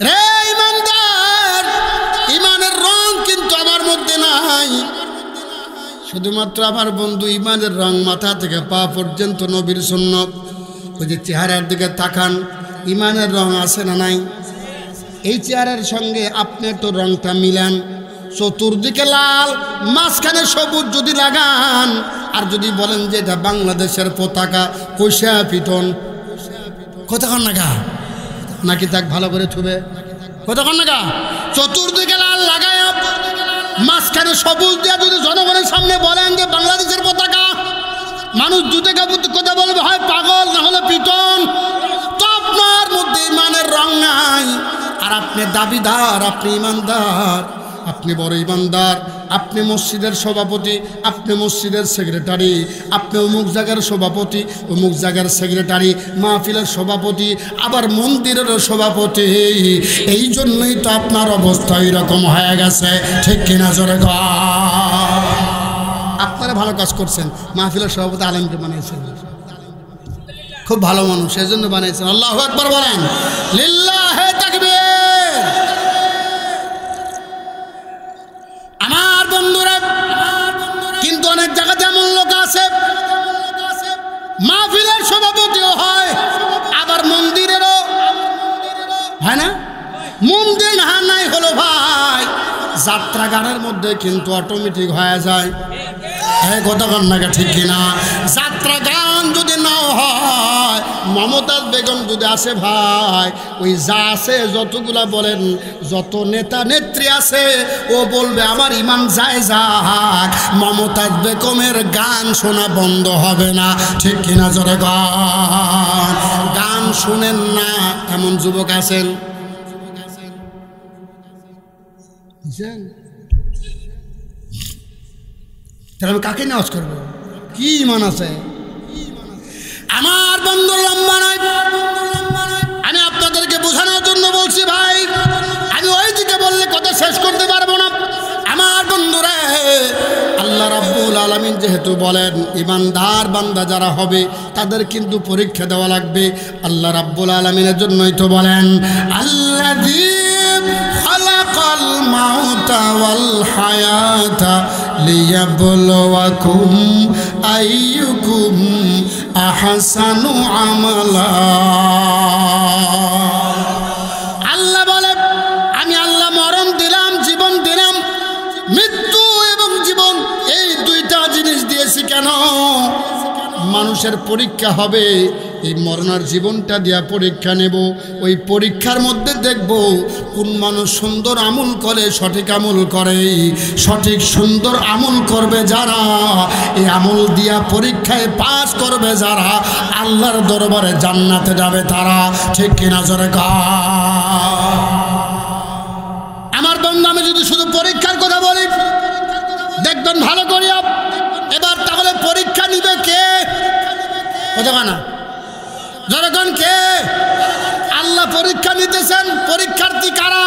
S1: রে ইমানদার? ইমানের রং কিন্তু আমার মধ্যে নাই। শুধুমাত্র আমার বন্ধু ইমানের রং মাথা থেকে পা পর্যন্ত নবীর সুন্নাত। ওই যে চেহারার দিকে তাকান, ইমানের রং আছে না নাই? এই চেহারার সঙ্গে আপনি তো রংটা মিলান, চতুর্দিকে লাল, মাঝখানে সবুজ যদি লাগান, আর যদি বলেন যে এটা বাংলাদেশের পতাকা, কইসা পিটন, কতক্ষণ নাগা নাকি তাক ভালো করে ছুবে, কতক্ষণ নাগা? চতুর্দিকে লাল লাগায়, মাঝখানে সবুজ দিয়ে যদি জনগণের সামনে বলেন যে বাংলাদেশের পতাকা, মানুষ দুটো কথা বলবে, হয় পাগল না হলে পিটন। তো আপনার মধ্যে ইমানের রং নাই, আর আপনি দাবিদার, আপনি ইমানদার, আপনি বড় ইমানদার। আপনি মসজিদের সভাপতি, আপনি মসজিদের সেক্রেটারি, আপনি অমুক জায়গার সভাপতি, অমুক জায়গার সেক্রেটারি, মাহফিলের সভাপতি, আবার মন্দিরেরও সভাপতি। এই জন্যই তো আপনার অবস্থা এরকম হয়ে গেছে। ঠিক কিনা জোরে গো? আপনারা ভালো কাজ করছেন, মাহফিলের সভাপতি আলেমকে বানিয়েছেন, খুব ভালো মানুষ, সেই জন্য বানিয়েছেন। আল্লাহু আকবার বলেন, লিল্লাহে তাকবীর। আমার বন্ধুরা, কিন্তু অনেক জায়গাতে এমন লোক আছে মাহফিলের সভাপতিও হয়, আবার মন্দিরেরও হয় না? মন্দির না নাই হলো ভাই, যাত্রা গানের মধ্যে কিন্তু অটোমেটিক হয়ে যায়। কতক্ষণ নাকি? ঠিক কিনা? যাত্রা গান যদি নাও হয়, মমতাজ বেগম যদি আসে ভাই, ওই যা আছে যতগুলা বলেন, যত নেতা নেত্রী আছে, ও বলবে আমার ইমান যায় যাক, মমতাজ বেগমের গান শোনা বন্ধ হবে না। ঠিক কিনা জোরে গান? গান শুনেন না এমন যুবক আছেন? তাহলে আমি কাকে নেওয়াজ করবো? কি ইমান আছে? আমার বন্ধু লম্বা নয়, আমি আপনাদেরকে বোঝানোর জন্য বলছি ভাই, আমি ওই দিকে বললে কথা শেষ করতে পারবো না। আমার বন্ধুরা, আল্লাহ রাব্বুল আলামিন যেহেতু বলেন ইমানদার বান্দা যারা হবে তাদের কিন্তু পরীক্ষা দেওয়া লাগবে। আল্লাহ রাব্বুল আলামিনের জন্যই তো বলেন আল্লাযী খালাকাল মাউতা ওয়াল হায়াতা লিয়াবলুয়াকুম আইয়ুকুম আহসানু আমালা। আল্লাহ বলে আমি আল্লাহ মরণ দিলাম, জীবন দিলাম, মৃত্যু এবং জীবন এই দুইটা জিনিস দিয়েছি কেন? মানুষের পরীক্ষা হবে, এই মরণার জীবনটা দিয়া পরীক্ষা নেব। ওই পরীক্ষার মধ্যে দেখব কোন মানুষ সুন্দর আমল করে, সঠিক আমল করে। সঠিক সুন্দর আমল করবে যারা, এই আমল দিয়া পরীক্ষায় পাস করবে যারা, আল্লাহর দরবারে জান্নাতে যাবে তারা। ঠিক কিনা জোরে কর? আমার বন্ধু, আমি যদি শুধু পরীক্ষার কথা বলি, দেখবেন ভালো করিয়া এবার তাহলে পরীক্ষা নিবে কে? কথা না যখন কে? আল্লাহ পরীক্ষা নিতেছেন। পরীক্ষার্থী কারা?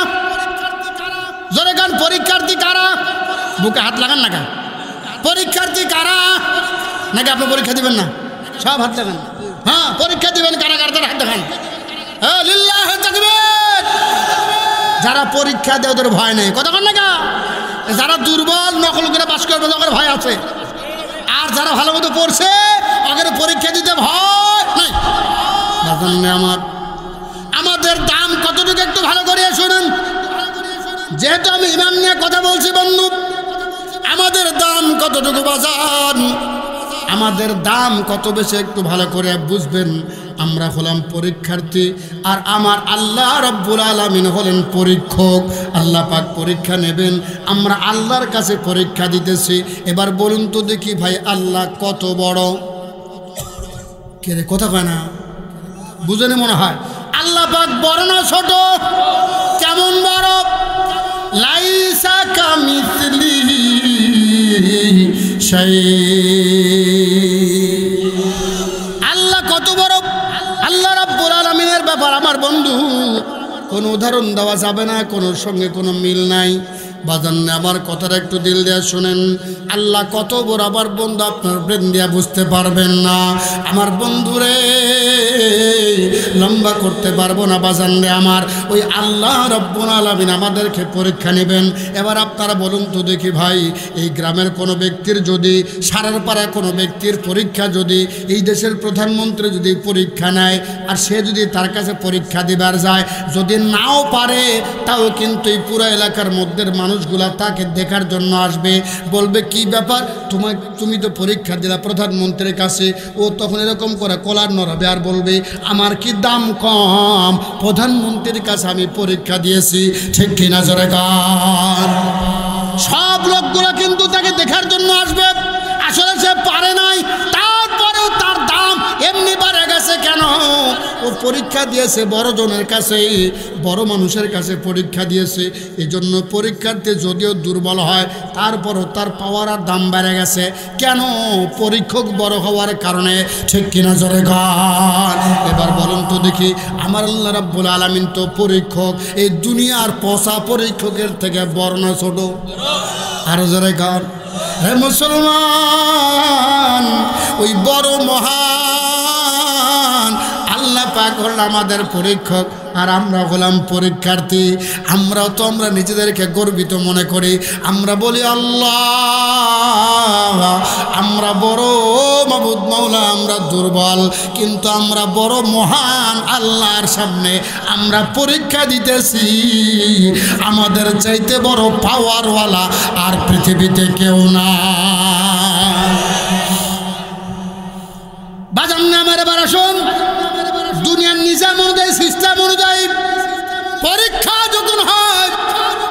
S1: যখন পরীক্ষার্থী কারা? বুকে হাত লাগান না কেন? পরীক্ষার্থী কারা? নাকি আপনি পরীক্ষা দিবেন না? সব হাত লাগান। হ্যাঁ, পরীক্ষা দিবেন কারা? কারা হাত দেখান। হ্যাঁ, লিল্লাহি তাকবীর। যারা পরীক্ষা দেয় ওদের ভয় নেই। কথা কন না কা? যারা দুর্বল নকল করে পাস করবে ওদের ভয় আছে, আর যারা ভালো মতো পড়ছে ওদের পরীক্ষা দিতে ভয় নাই। আমাদের দাম কতটুকু একটু ভালো করে শুনুন। যেহেতু আমি ইমান নিয়ে কথা বলছি বন্ধু, আমাদের দাম কতটুকু বাজান, আমাদের দাম কত বেশি একটু ভালো করে বুঝবেন। আমরা হলাম পরীক্ষার্থী, আর আমার আল্লাহ রাব্বুল আলামিন হলেন পরীক্ষক। আল্লাহ পাক পরীক্ষা নেবেন, আমরা আল্লাহর কাছে পরীক্ষা দিতেছি। এবার বলুন তো দেখি ভাই, আল্লাহ কত বড়? কে রে, কথা কয় না? বুঝেনি মনে হয়? আল্লাহ পাক বড় না ছোট? কেমন বড়? লাইসা কামিসলিহি শাই। আল্লাহ কত বড়? আল্লাহ রাব্বুল আলামিনের ব্যাপার আমার বন্ধু কোনো উদাহরণ দেওয়া যাবে না, কোনো সঙ্গে কোনো মিল নাই। বাজান আমার কথাটা একটু দিল দেয়া শোনেন। আল্লাহ কত বড় আমার বন্ধু আপনার ব্রেন দিয়া বুঝতে পারবেন না। আমার বন্ধুরে লম্বা করতে পারবো না বাজান রে আমার। ওই আল্লাহ রাব্বুল আলামিন আমাদেরকে পরীক্ষা নেবেন। এবার আপনারা বলুন তো দেখি ভাই, এই গ্রামের কোনো ব্যক্তির যদি, সারার পাড়া কোনো ব্যক্তির পরীক্ষা যদি, এই দেশের প্রধানমন্ত্রী যদি পরীক্ষা নেয়, আর সে যদি তার কাছে পরীক্ষা দিবার যায়, যদি নাও পারে, তাও কিন্তু এই পুরো এলাকার মধ্যে মানুষগুলা তাকে দেখার জন্য আসবে, বলবে কি ব্যাপার, তুমি তো পরীক্ষা দিলা প্রধানমন্ত্রীর কাছে। ও তখন এরকম করে কলার নড়াবে আর বলবে আমার কি দাম কম, প্রধানমন্ত্রীর কাছে আমি পরীক্ষা দিয়েছি। ঠিক কিনা জোরে গান? সব লোকগুলো কিন্তু তাকে দেখার জন্য আসবে। আসলে সে পারে নাই, তারপরেও তার দাম এমনি বাড়ে গেছে কেন? ও পরীক্ষা দিয়েছে বড় জনের কাছে, বড় মানুষের কাছে পরীক্ষা দিয়েছে। এই জন্য পরীক্ষার্থী যদিও দুর্বল হয়, তারপরও তার পাওয়ার আর দাম বেড়ে গেছে কেন? পরীক্ষক বড় হওয়ার কারণে। ঠিক কিনা জোরে গান? এবার বলুন তো দেখি, আমার আল্লাহ রাব্বুল আলামিন তো পরীক্ষক, এই দুনিয়ার পচা পরীক্ষকের থেকে বড় না ছোট? আরো জোরে গান। হে মুসলমান, ওই বড় মহান আল্লাহ পাক হল আমাদের পরীক্ষক, আর আমরা হলাম পরীক্ষার্থী। আমরাও তো আমরা নিজেদেরকে গর্বিত মনে করি। আমরা বলি আল্লাহ আমরা বড়, মাবুদ মাওলা আমরা দুর্বল, কিন্তু আমরা বড় মহান আল্লাহর সামনে আমরা পরীক্ষা দিতেছি। আমাদের চাইতে বড় পাওয়ারওয়ালা আর পৃথিবীতে কেউ না। বাজান না আমার এবার আসুন, দুনিয়ার নিজাম অনুযায়ী, সিস্টেম অনুযায়ী পরীক্ষা যখন হয়,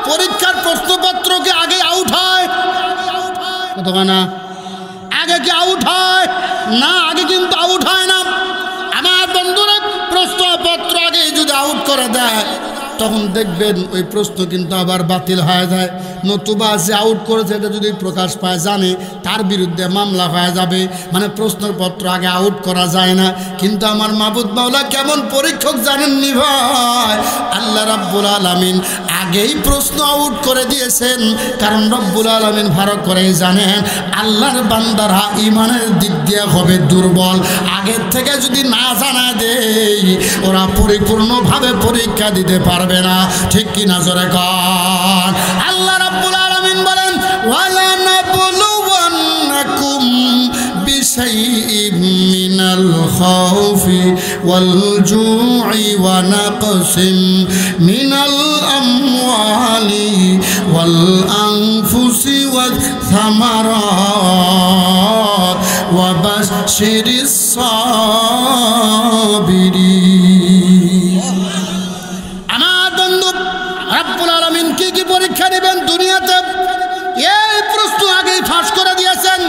S1: পরীক্ষার প্রশ্নপত্রকে আগে আউট হয়, কতক্ষণ না আগে কি আউট হয় না? আগে কিন্তু আউট হয় না। আমার বন্ধুরা, প্রশ্নপত্র আগে যদি আউট করে দেয় তখন দেখবেন ওই প্রশ্ন কিন্তু আবার বাতিল হয়ে যায়। নতুবা যে আউট করেছে এটা যদি প্রকাশ পায় জানে, তার বিরুদ্ধে মামলা হয়ে যাবে। মানে প্রশ্নপত্র আগে আউট করা যায় না। কিন্তু আমার মাবুদ মাওলা কেমন পরীক্ষক জানেননি ভাই? আল্লাহ রাব্বুল আলামিন আগেই প্রশ্ন আউট করে দিয়েছেন। কারণ রব্বুল আলামিন ভালো করে জানেন আল্লাহর বান্দারা ইমানের দিক দিয়ে হবে দুর্বল। আগের থেকে যদি না জানা দেই ওরা পরিপূর্ণভাবে পরীক্ষা দিতে পারবে না। ঠিক কি না জোরে কন? আল্লাহ রাব্বুল আলামিন বলেন, ওয়ালা নাবলুওয়ান্নাকুম বিশাইইম মিনাল খাউফি ওয়াল জু'i ওয়া নাকসিম মিনাল আমওয়ালি ওয়াল আনফুসি ওয়াস সামারাত ওয়া বাশশিরিস সাবিরিন। রব্বুল আলামিন কি কি পরীক্ষা নেবেন দুনিয়াতে এই প্রশ্ন আগেই ফাঁস করে দিয়েছেন।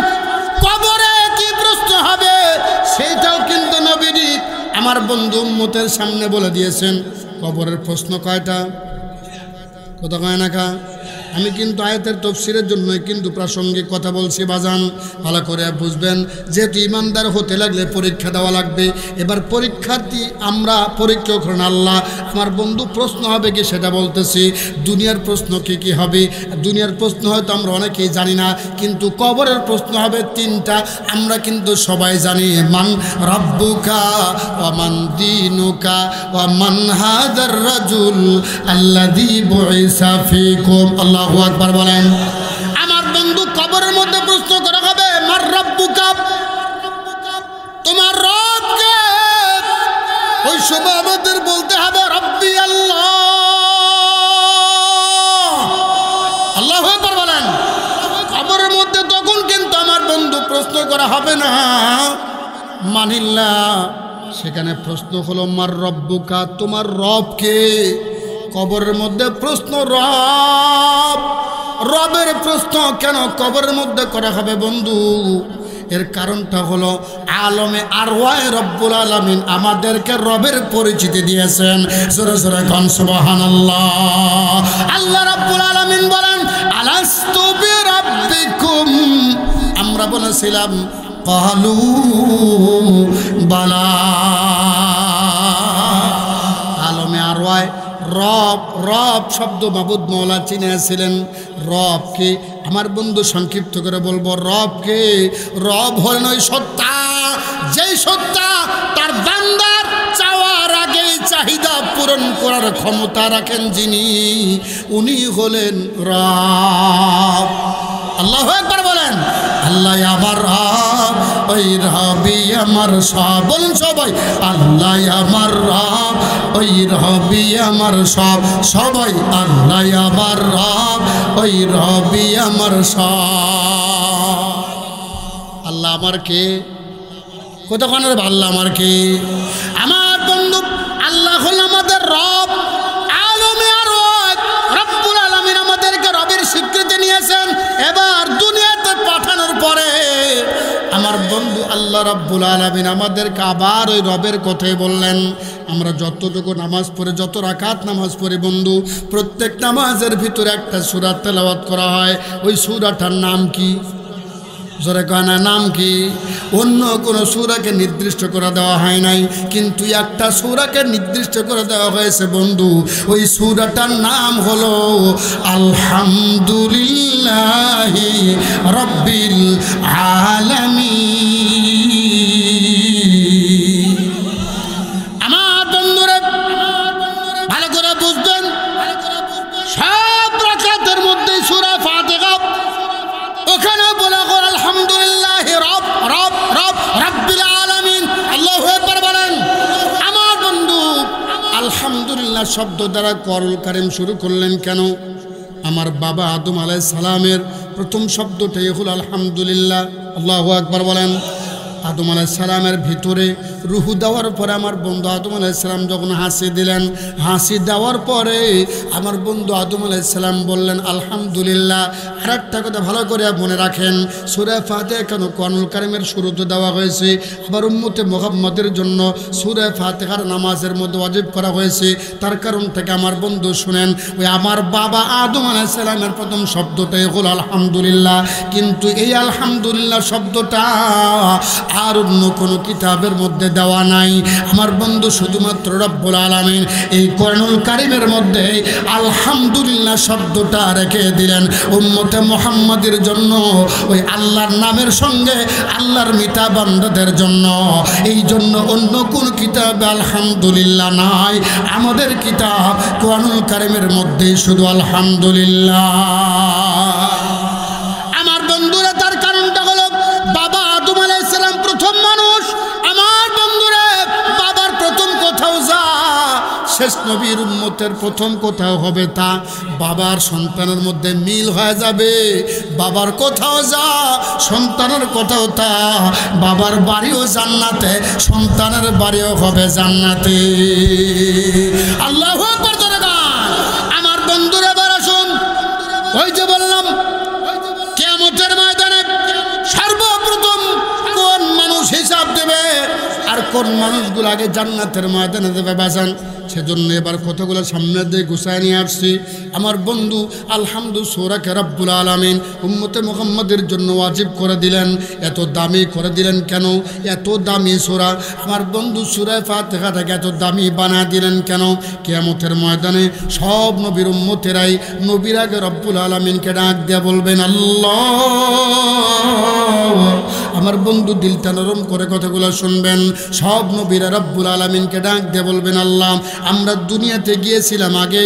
S1: কবরে কি প্রশ্ন হবে সেটাও কিন্তু নবীজি আমার বন্ধু উম্মতের সামনে বলে দিয়েছেন। কবরের প্রশ্ন কয়টা? কথা কয় না কা? আমি কিন্তু আয়াতের তফসিরের জন্যই কিন্তু প্রাসঙ্গিক কথা বলছি বাজান, ভালো করে বুঝবেন। যেহেতু ইমানদার হতে লাগলে পরীক্ষা দেওয়া লাগবে। এবার পরীক্ষার্থী আমরা, পরীক্ষক হন আল্লাহ। আমার বন্ধু প্রশ্ন হবে কি সেটা বলতেছি। দুনিয়ার প্রশ্ন কি কি হবে? দুনিয়ার প্রশ্ন হয়তো আমরা অনেকেই জানি না, কিন্তু কবরের প্রশ্ন হবে তিনটা। আমরা কিন্তু সবাই জানি, মান রাব্বুকা ওয়া মান দীনুকা ওয়া মান হাদার রাজুল আল্লাযী বুইসা ফীকুম। আল্লাহু আকবার বলেন। আমার বন্ধু কবরের মধ্যে প্রশ্ন করা হবে, মান রাব্বুকা, তোমার রব কে? ওই সময় আমাদের বলতে হবে রব্বি আল্লাহ। আল্লাহু আকবার বলেন। কবরের মধ্যে তখন কিন্তু আমার বন্ধু প্রশ্ন করা হবে না মানিল্লাহ, সেখানে প্রশ্ন হলো মার রব্বুকা, তোমার রব কে? কবরের মধ্যে প্রশ্ন রব, রবের প্রশ্ন কেন কবরের মধ্যে করা হবে বন্ধু? এর কারণটা হলো আলমে আরওয়ায়ে রব্বুল আলামিন আমাদেরকে রবের পরিচিতি দিয়েছেন। জোরে জোরে কোন সুবহানাল্লাহ। আল্লাহ রাব্বুল আলামিন বলেন, আলাস্তু বিরাব্বিকুম, আমরা বলেছিলাম ক্বালু বালা। আলমে আরওয়ায়ে রব, রব শব্দ মাবুদ মাওলা চিনেছিলেন। রবকে আমার বন্ধু সংক্ষিপ্ত করে বলবো, রবকে, রব হলেন ওই সত্তা, যেই সত্তা তার বান্দার চাওয়ার আগেই চাহিদা পূরণ করার ক্ষমতা রাখেন যিনি, উনি হলেন রব। আল্লাহু আকবার বলেন। আল্লাহ আমার রব, ওই রবি আমার সব। বলুন সবাই, আল্লাহ আমার রব, ওই রবি আমার সব। সবাই, আল্লাহ আমার রব, ওই রবি আমার সব। আল্লাহ আমার কে? কতক্ষণ আল্লাহ আমার কে? আমার বন্ধু আল্লাহ হল আমাদের রব। আলমে আরওয়ায়ে রব্বুল আলামিন আমাদেরকে রবের স্বীকৃতি নিয়েছেন। এবার দুনিয়াতে পাঠানোর পরে আমার বন্ধু আল্লাহ রাব্বুল আলামিন আমাদেরকে আবার ওই রবের কথাই বললেন। আমরা যতটুকু নামাজ পড়ে, যত রাকাত নামাজ পড়ি বন্ধু, প্রত্যেক নামাজের ভিতরে একটা সূরা তেলাওয়াত করা হয়। ওই সূরাটার নাম কি? জোরে কয় না, নাম কি? অন্য কোনো সূরাকে নির্দিষ্ট করে দেওয়া হয় নাই, কিন্তু একটা সূরাকে নির্দিষ্ট করে দেওয়া হয়েছে বন্ধু। ওই সূরাটার নাম হলো আলহামদুলিল্লাহি রাব্বিল আলামিন। আমার বন্ধুরা ভালো করে বুঝবেন, সব রাকাতের মধ্যে সূরা ফাতিহা, ওখানে বলা হয় আলহামদুলিল্লাহ রব রব রব রাব্বিল আলামিন। আল্লাহু আকবার বলেন। আমার বন্ধু আলহামদুলিল্লাহ শব্দ দ্বারা কোরআনুল কারীম শুরু করলেন কেন? আমার বাবা আদম আলাইহিস সালামের প্রথম শব্দটাই হলো আলহামদুলিল্লাহ। আল্লাহু আকবার বলেন। আদম আলাইহিস সালামের ভিতরে রূহ দেওয়ার পরে আমার বন্ধু আদম আলাইহিস সালাম যখন হাসি দিলেন, হাসি দেওয়ার পরে আমার বন্ধু আদম আলাইহিস সালাম বললেন আলহামদুলিল্লাহ। আর একটা কথা ভালো করে মনে রাখেন, সূরা ফাতিহা কেন কোরআনুল কারীমের শুরুতে দেওয়া হয়েছে, আবার উম্মতে মুহাম্মাদের জন্য সূরা ফাতিহার নামাজের মধ্যে ওয়াজিব করা হয়েছে, তার কারণ থেকে আমার বন্ধু শুনেন, ওই আমার বাবা আদম আলাইহিস সালামের প্রথম শব্দটাই হলো আলহামদুলিল্লাহ। কিন্তু এই আলহামদুলিল্লাহ শব্দটা আর অন্য কোনো কিতাবের মধ্যে দেওয়া নাই। আমার বন্ধু শুধুমাত্র রব্বুল আলামিন এই কোরআনুল কারীমের মধ্যে আলহামদুলিল্লাহ শব্দটা রেখে দিলেন উম্মতে মুহাম্মাদের জন্য, ওই আল্লাহর নামের সঙ্গে আল্লাহর মিতা বান্দাদের জন্য। এই জন্য অন্য কোন কিতাবে আলহামদুলিল্লাহ নাই, আমাদের কিতাব কোরআনুল কারীমের মধ্যে শুধু আলহামদুলিল্লাহ। আমার বন্ধুরা, তার কারণটা হলো বাবা আদম আলাইহিস সালাম প্রথম মানুষ। আমার বন্ধুরা, বাবার প্রথম কোথাও যা, শেষ নবীর উম্মতের প্রথম কোথাও হবে তা, বাবার সন্তানের মধ্যে মিল হয়ে যাবে। বাবার কোথাও যা, সন্তানের কোথাও তা, বাবার বাড়িও জান্নাতে, সন্তানের বাড়িও হবে জান্নাতে। আল্লাহু আকবার। আমার বন্ধুরা এবার আসুন, ওই যে বললাম কিয়ামতের ময়দানে সর্বপ্রথম কোন মানুষ হিসাব দেবে আর কোন মানুষগুলো আগে জান্নাতের ময়দানে দেবে বাজান, সেজন্য এবার কতগুলো সামনের দিকে গুছায় নিয়ে আসছি। আমার বন্ধু আলহামদুলিল্লাহ সূরাকে রব্বুল আলামিন উম্মতে মুহাম্মাদের জন্য ওয়াজিব করে দিলেন। এত দামি করে দিলেন কেন? এত দামি সূরা আমার বন্ধু সূরা ফাতিহাটাকে এত দামি বানিয়ে দিলেন কেন? কিয়ামতের ময়দানে সব নবীর উম্মতেরাই নবীর আগে রব্বুল আলামিনকে ডাক দিয়ে বলবেন আল্লাহ। আমার বন্ধু দিলটা নরম করে কথাগুলো শুনবেন, সব নবীরা রব্বুল আলামিনকে ডাক দিয়ে বলবেন আল্লাহ, আমরা দুনিয়াতে গিয়েছিলাম আগে,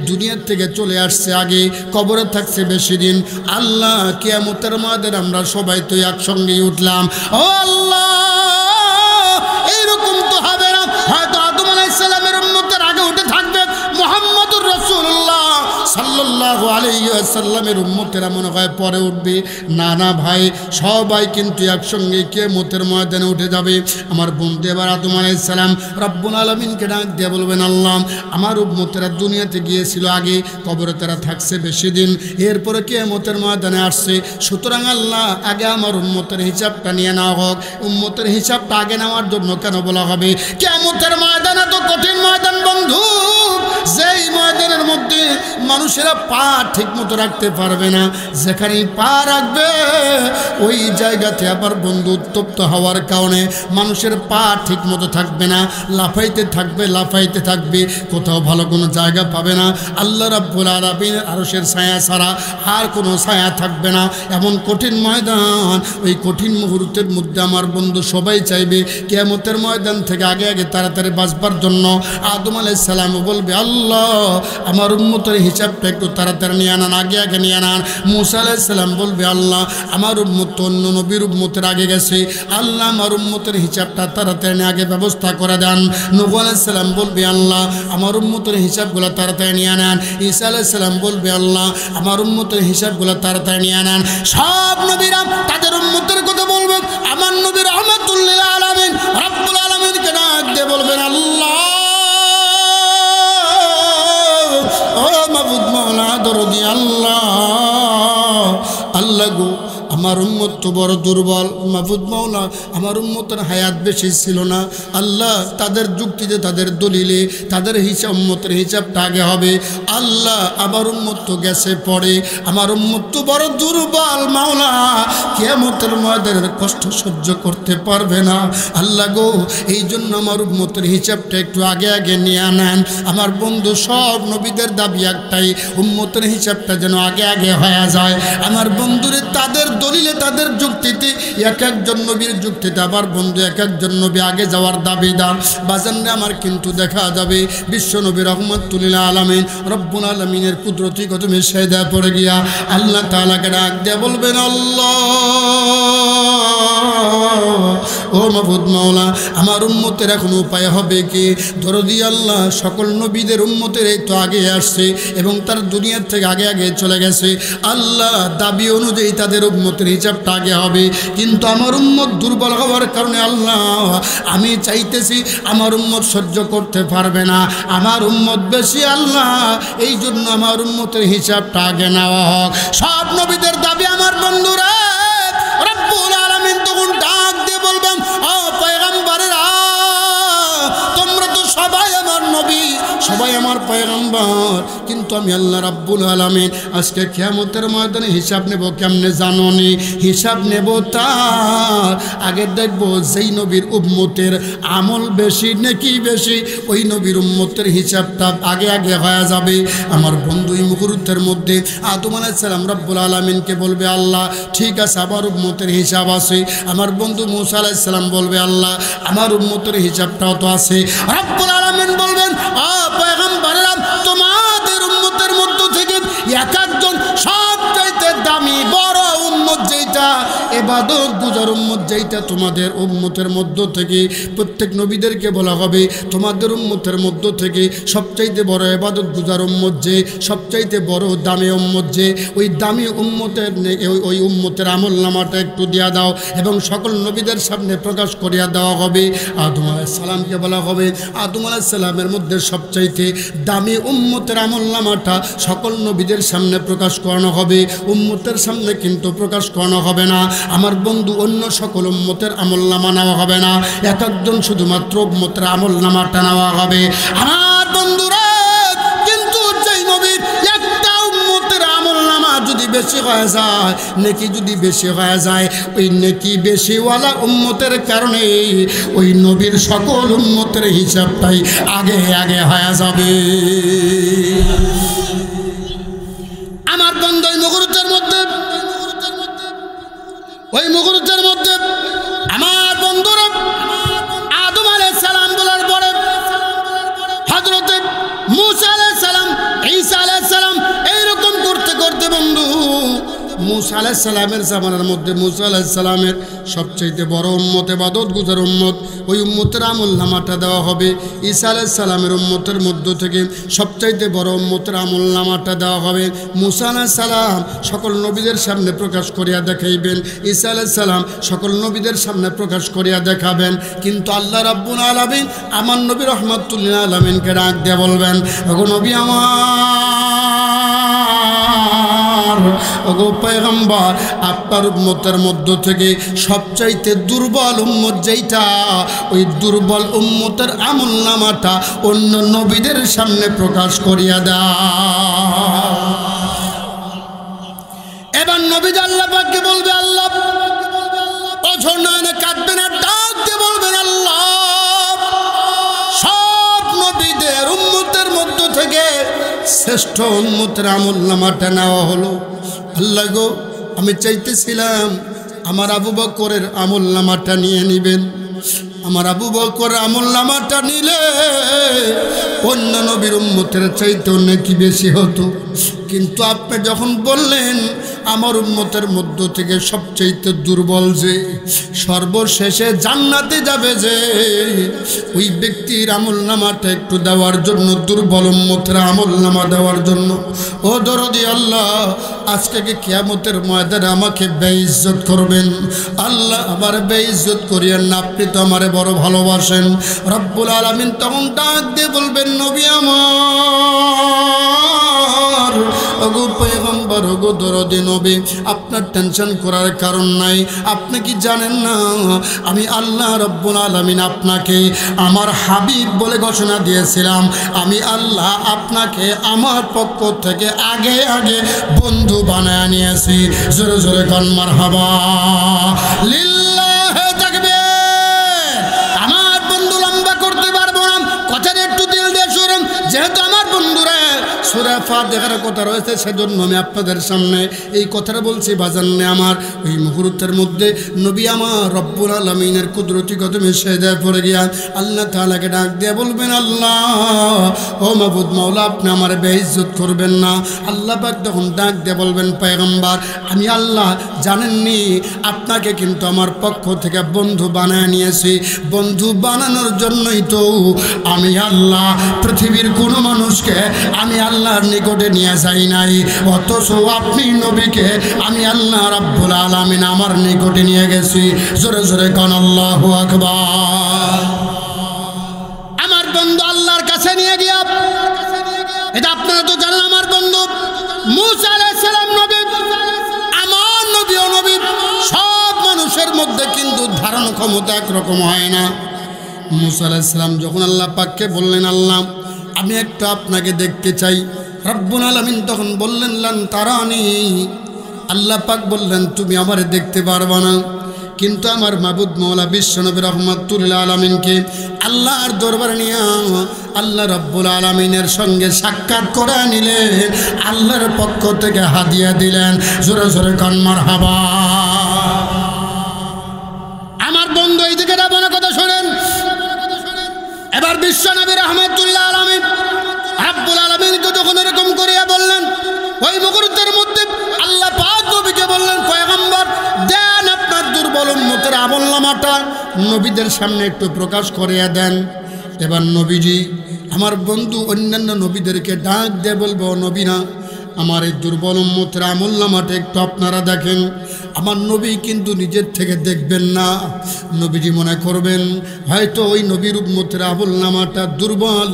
S1: দুনিয়ার থেকে চলে আসছে আগে, কবরে থাকছে বেশি দিন। আল্লাহ কিয়ামতের ময়দানে আমরা সবাই তো একসঙ্গেই উঠলাম। ও আল্লাহ, এইরকম তো হবে না, হয়তো আদম আলাইহিস সালামের উম্মতের আগে উঠে থাকবে মুহাম্মদুর রাসূলুল্লাহ সাল্লাল্লাহু আলাইহি ওয়াসাল্লামের উম্মতেরা মনে হয় পরে উঠবে। না না ভাই, সবাই কিন্তু একসঙ্গে কিয়ামতের ময়দানে উঠে যাবে। আমার বন্ধু এবার আদম আলাইহিস সালাম রব্বুল আলামিনকে ডাক দিয়ে বলবেন আল্লাহ, আমার উম্মতেরা দুনিয়াতে গিয়েছিল আগে, কবরে তারা থাকছে বেশি দিন, এরপরে কিয়ামতের ময়দানে আসছে, সুতরাং আল্লাহ আগে আমার উম্মতের হিসাবটা নিয়ে নেওয়া হোক। উম্মতের হিসাবটা আগে নেওয়ার জন্য কেন বলা হবে? কিয়ামতের ময়দানে তো কঠিন ময়দান বন্ধু, যেই ময়দানের মধ্যে মানুষেরা পা ঠিক মতো রাখতে পারবে না, যেখানেই পা রাখবে ওই জায়গাতে আবার বন্ধু উত্তপ্ত হওয়ার কারণে মানুষের পা ঠিক মতো থাকবে না, লাফাইতে থাকবে লাফাইতে থাকবে, কোথাও ভালো কোনো জায়গা পাবে না। আল্লাহ রাব্বুল আলামিনের আরশের ছায়া ছাড়া আর কোনো ছায়া থাকবে না, এমন কঠিন ময়দান। ওই কঠিন মুহূর্তের মধ্যে আমার বন্ধু সবাই চাইবে কিয়ামতের ময়দান থেকে আগে আগে তাড়াতাড়ি বাঁচবার জন্য। আদম আলাইহিস সালাম বলবে আল্লাহ, আমার উম্মতের হিসাবটা একটু তাড়াতাড়ি নিয়ে আনান, আগে আগে নিয়ে আনান। মূসা আলাইহিস সালাম বলবে আল্লাহ, আমার উম্মত অন্য নবীর উম্মতের আগে গেছে, আল্লাহ আমার উম্মতের হিসাবটা তাড়াতাড়ি আগে ব্যবস্থা করে দেন। নূহ আলাইহিস সালাম বলবে আল্লাহ, আমার উম্মতের হিসাবগুলো তাড়াতাড়ি নিয়ে আনান। ঈসা আলাইহিস সালাম বলবে আল্লাহ, আমার উম্মতের হিসাবগুলো তাড়াতাড়ি নিয়ে আনান। সব নবীরা তাদের উম্মতের কথা বলবে, আমার নবী রাহমাতুল লিল আলামিন রব্বুল আলামিনকে ডাক দিয়ে বলবেন আল্লাহ, ও মাবুদ মাওলা দরদি আল্লাহ, আল্লাহ গো আমার উম্মত তো বড় দুর্বল, মাবুদ মাওলা আমার উম্মতের হায়াত বেশি ছিল না, আল্লাহ তাদের যুক্তিতে তাদের দলিলে তাদের হিসাব উম্মতের হিসাবটা আগে হবে। আল্লাহ আমার উম্মত তো গেছে পড়ে, আমার উম্মত তো বড় দুর্বল মাওলা, কিয়ামতের ময়দানের কষ্ট সহ্য করতে পারবে না। আল্লাহ গো এই জন্য আমার উম্মতের হিসাবটা একটু আগে আগে নিয়ে আনেন। আমার বন্ধু সব নবীদের দাবি একটাই, উম্মতের হিসাবটা যেন আগে আগে হয়ে যায়। আমার বন্ধুরে তাদের দলিলে তাদের যুক্তিতে এক একজন নবীর যুক্তিতে আবার বন্ধু এক একজন নবী আগে যাওয়ার দাবিদার বাজানে আমার কিন্তু দেখা যাবে বিশ্ব নবী রহমাতুল লিল আলামিন রব্বুল আলামিনের কুদরতি কদমে সেজদা পড়ে গিয়া আল্লাহ তাআলাকে ডাক দিয়ে বলবেন আল্লাহ, ও ও মাবুদ মাওলা আমার উম্মতের এখন উপায় হবে কি? দরদি আল্লাহ সকল নবীদের উম্মতের এই তো আগে আসছে এবং তার দুনিয়ার থেকে আগে আগে চলে গেছে। আল্লাহ দাবি অনুযায়ী তাদের উম্মতের হিসাবটা আগে হবে, কিন্তু আমার উম্মত দুর্বল হওয়ার কারণে আল্লাহ আমি চাইতেছি আমার উম্মত সহ্য করতে পারবে না, আমার উম্মত বেশি আল্লাহ, এই জন্য আমার উম্মতের হিসাবটা আগে নেওয়া হোক। সব নবীদের দাবি আমার বন্ধুরা, রব্বুল আলামিন তখন ডাক দিয়ে বলবেন, ও পয়গম্বরেরা তোমরা তো সবাই আমার নবী, সবাই আমার পয়গম্বর, কিন্তু আমি আল্লাহ রাব্বুল আলামিন আজকে কিয়ামতের ময়দানে হিসাব নেব কেমনে জানোনি? হিসাব নেব তার আগে দেখব যেই নবীর উম্মতের আমল বেশি নেকি বেশি, ওই নবীর উম্মতের হিসাবটা আগে আগে হয়ে যাবে। আমার বন্ধু এই মুহূর্তের মধ্যে আদম আলাইহিস সালাম রাব্বুল আলামিনকে বলবে, আল্লাহ ঠিক আছে আমার উম্মতের হিসাব আছে। আমার বন্ধু মূসা আলাইহিস সালাম বলবে, আল্লাহ আমার উম্মতের হিসাবটাও তো আছে। রাব্বুল আলামিন বলবেন, ও পয়গম্বরেরা তোমাদের উম্মতের মধ্য থেকে এক একজন সবচাইতে দামি বড় উম্মত যেটা, ইবাদত গুজার উম্মত যেটা, তোমাদের উম্মতের মধ্য থেকে প্রত্যেক নবীদেরকে বলা হবে তোমাদের উম্মতের মধ্য থেকে সবচাইতে বড় ইবাদত গুজার উম্মত যে, সবচাইতে বড় দামি উম্মত যে, ওই দামি উম্মতের ওই উম্মতের আমলনামাটা একটু দিয়া দাও এবং সকল নবীদের সামনে প্রকাশ করিয়া দেওয়া হবে। আদম আলাইহিস সালামকে বলা হবে আদম আলাইহিস সালামের মধ্যে সবচাইতে দামি উম্মতের আমলনামাটা সকল নবীদের সামনে প্রকাশ করানো হবে, উম্মতের সামনে কিন্তু প্রকাশ করানো হবে না। আমার বন্ধু অন্য সকল উম্মতের আমলনামা নেওয়া হবে না, এক একজন শুধুমাত্র উম্মতের আমলনামাটা নেওয়া হবে। আমার বন্ধুরা কিন্তু যেই নবীর একটা উম্মতের আমলনামা যদি বেশি হয়ে যায়, নেকি যদি বেশি হয়ে যায়, ওই নেকি বেশিওয়ালা উম্মতের কারণে ওই নবীর সকল উম্মতের হিসাবটাই আগে আগে হয়ে যাবে। আমার বন্ধু ওই মুহূর্তের মধ্যে আমার বন্ধুরা আদম আলাইহিস সালাম বলার পরে হযরতে মূসা আলাইহিস সালাম, ঈসা আলাইহিস সালাম এইরকম করতে করতে বন্ধু মূসা আলাইহিস সালামের জামানার মধ্যে মূসা আলাইহিস সালামের সবচাইতে বড় উম্মত ইবাদত গুজার উম্মত, ওই উম্মতের আমলনামাটা দেওয়া হবে। ঈসা আলাইহিস সালামের উম্মতের মধ্য থেকে সবচাইতে বড় উম্মতের আমলনামাটা দেওয়া হবে। মূসা আলাইহিস সালাম সকল নবীদের সামনে প্রকাশ করিয়া দেখাইবেন, ঈসা আলাইহিস সালাম সকল নবীদের সামনে প্রকাশ করিয়া দেখাবেন। কিন্তু আল্লাহ রাব্বুল আলামিন আমার নবী রাহমাতুল লিল আলামিনকে ডাক দিয়ে বলবেন, ওগো নবী আমার, ওগো পয়গম্বর, আপনার উম্মতের মধ্য থেকে সবচাইতে দুর্বল উম্মত যেইটা, ওই দুর্বল উম্মতের আমলনামাটা অন্য নবীদের সামনে প্রকাশ করিয়া দাও। এবার নবী আল্লাহ পাককে বলবে, আল্লাহ অঝর নয়নে কাঁদবেন আর ডাক দিয়ে বলবেন, আল্লাহ সব নবীদের উম্মতের মধ্য থেকে শ্রেষ্ঠ উম্মতের আমলনামাটা নেওয়া হলো। আল্লাহ গো, আমি চাইতেছিলাম আমার আবু বকরের আমলনামাটা নিয়ে নিবেন, আমার আবু বকরের আমলনামাটা নিলে অন্য নবীর উম্মতের চাইতে নেকি বেশি হতো, কিন্তু আপনি যখন বললেন আমার উম্মতের মধ্য থেকে সবচাইতে দুর্বল যে সর্বশেষে জান্নাতে যাবে যে, ওই ব্যক্তির আমলনামাটা একটু দেওয়ার জন্য, দুর্বল উম্মতের আমলনামা দেওয়ার জন্য, ও দরদি আল্লাহ আজকে কি কিয়ামতের ময়দানে আমাকে বেইজ্জত করবেন? আল্লাহ আমার বেইজ্জত করিয়েন না, আপনি তো আমারে বড় ভালোবাসেন। রব্বুল আলামিন তখন ডাক দিয়ে বলবেন, নবী আমার, ওগো পয়গম্বর, ওগো দরদি নবী, আপনার টেনশন করার কারণ নাই। আপনি কি জানেন না আমি আল্লাহ রব্বুল আলামিন আপনাকে আমার হাবিব বলে ঘোষণা দিয়েছিলাম, আমি আল্লাহ আপনাকে আমার পক্ষ থেকে আগে আগে বন্ধু বানায় নিয়েছি। জোরে জোরে কোন মারহাবা, লিল্লাহি তাকবীর। আমার বন্ধু লম্বা করতে পারবো না, কথাটা একটু দিল দিয়ে শুনুন, যেহেতু আমার বন্ধুরা সূরা ফাতিহার কথা রয়েছে, সেজন্য আমি আপনাদের সামনে এই কথাটা বলছি। বাজান্নে আমার ওই মুহূর্তের মধ্যে নবী আমার রব্বুল আলামিনের কুদরতি কদমে সেজদায় পড়ে গিয়া আল্লাহ তাআলাকে ডাক দিয়ে বলবেন, আল্লাহ ও মাবুদ মাওলা, আপনি আমার বেইজ্জত করবেন না। আল্লাহ পাক তখন ডাক দিয়ে বলবেন, পয়গম্বর আমি আল্লাহ জানেননি আপনাকে কিন্তু আমার পক্ষ থেকে বন্ধু বানায় নিয়েছি। বন্ধু বানানোর জন্যই তো আমি আল্লাহ পৃথিবীর কোনো মানুষকে আমি আল্লাহর নিকটে নিয়ে যাই নাই, অথচ আপনি নবীকে আমি আল্লাহ রাব্বুল আলামিন আমার নিকটে নিয়ে গেছি। জোরে জোরে কোন আল্লাহু আকবার। আমার বন্ধু আল্লাহর কাছে নিয়ে গিয়া, এটা আপনারা তো জানেন, আমার বন্ধু মূসা আলাইহিস সালাম নবী, আমার নবী ও নবী। সব মানুষের মধ্যে কিন্তু ধারণ ক্ষমতা একরকম হয় না। মূসা আলাইহিস সালাম যখন আল্লাহ পাককে বললেন, আল্লাহ আমি একটু আপনাকে দেখতে চাই, রব্বুল আলামিন তখন বললেন, লান তারানি। আল্লাহ পাক বললেন, তুমি আমারে দেখতে পারবা না। কিন্তু আমার মাবুদ মওলা বিশ্বনবী রাহমাতুল আলামিনকে আল্লাহর দরবারে নিয়ে আল্লাহ রাব্বুল আলামিনের সঙ্গে সাক্ষাৎ করে নিলেন, আল্লাহর পক্ষ থেকে হাদিয়া দিলেন। জোরে জোরে কান মারহাবা। আমার বন্ধু এই দিকে মনে কথা শোনেন। এবার বিশ্বনবী রাহমাতুল্লাহ আলামিন রাব্বুল আলামিনকে যখন এরকম করিয়া বললেন, ওই মুহূর্তের মধ্যে আল্লাহ পাক নবীকে বললেন, পয়গম্বর দেন আপনার দুর্বল উম্মতের আমলনামাটা নবীদের সামনে একটু প্রকাশ করিয়া দেন। এবার নবীজি আমার বন্ধু অন্যান্য নবীদেরকে ডাক দিয়ে বলবো, নবীরা আমার এই দুর্বল উম্মতের আমলনামাটা একটু আপনারা দেখেন। আমার নবী কিন্তু নিজের থেকে দেখবেন না, নবীজি মনে করবেন হয়তো ওই নবীর উম্মতের আমলনামাটা দুর্বল,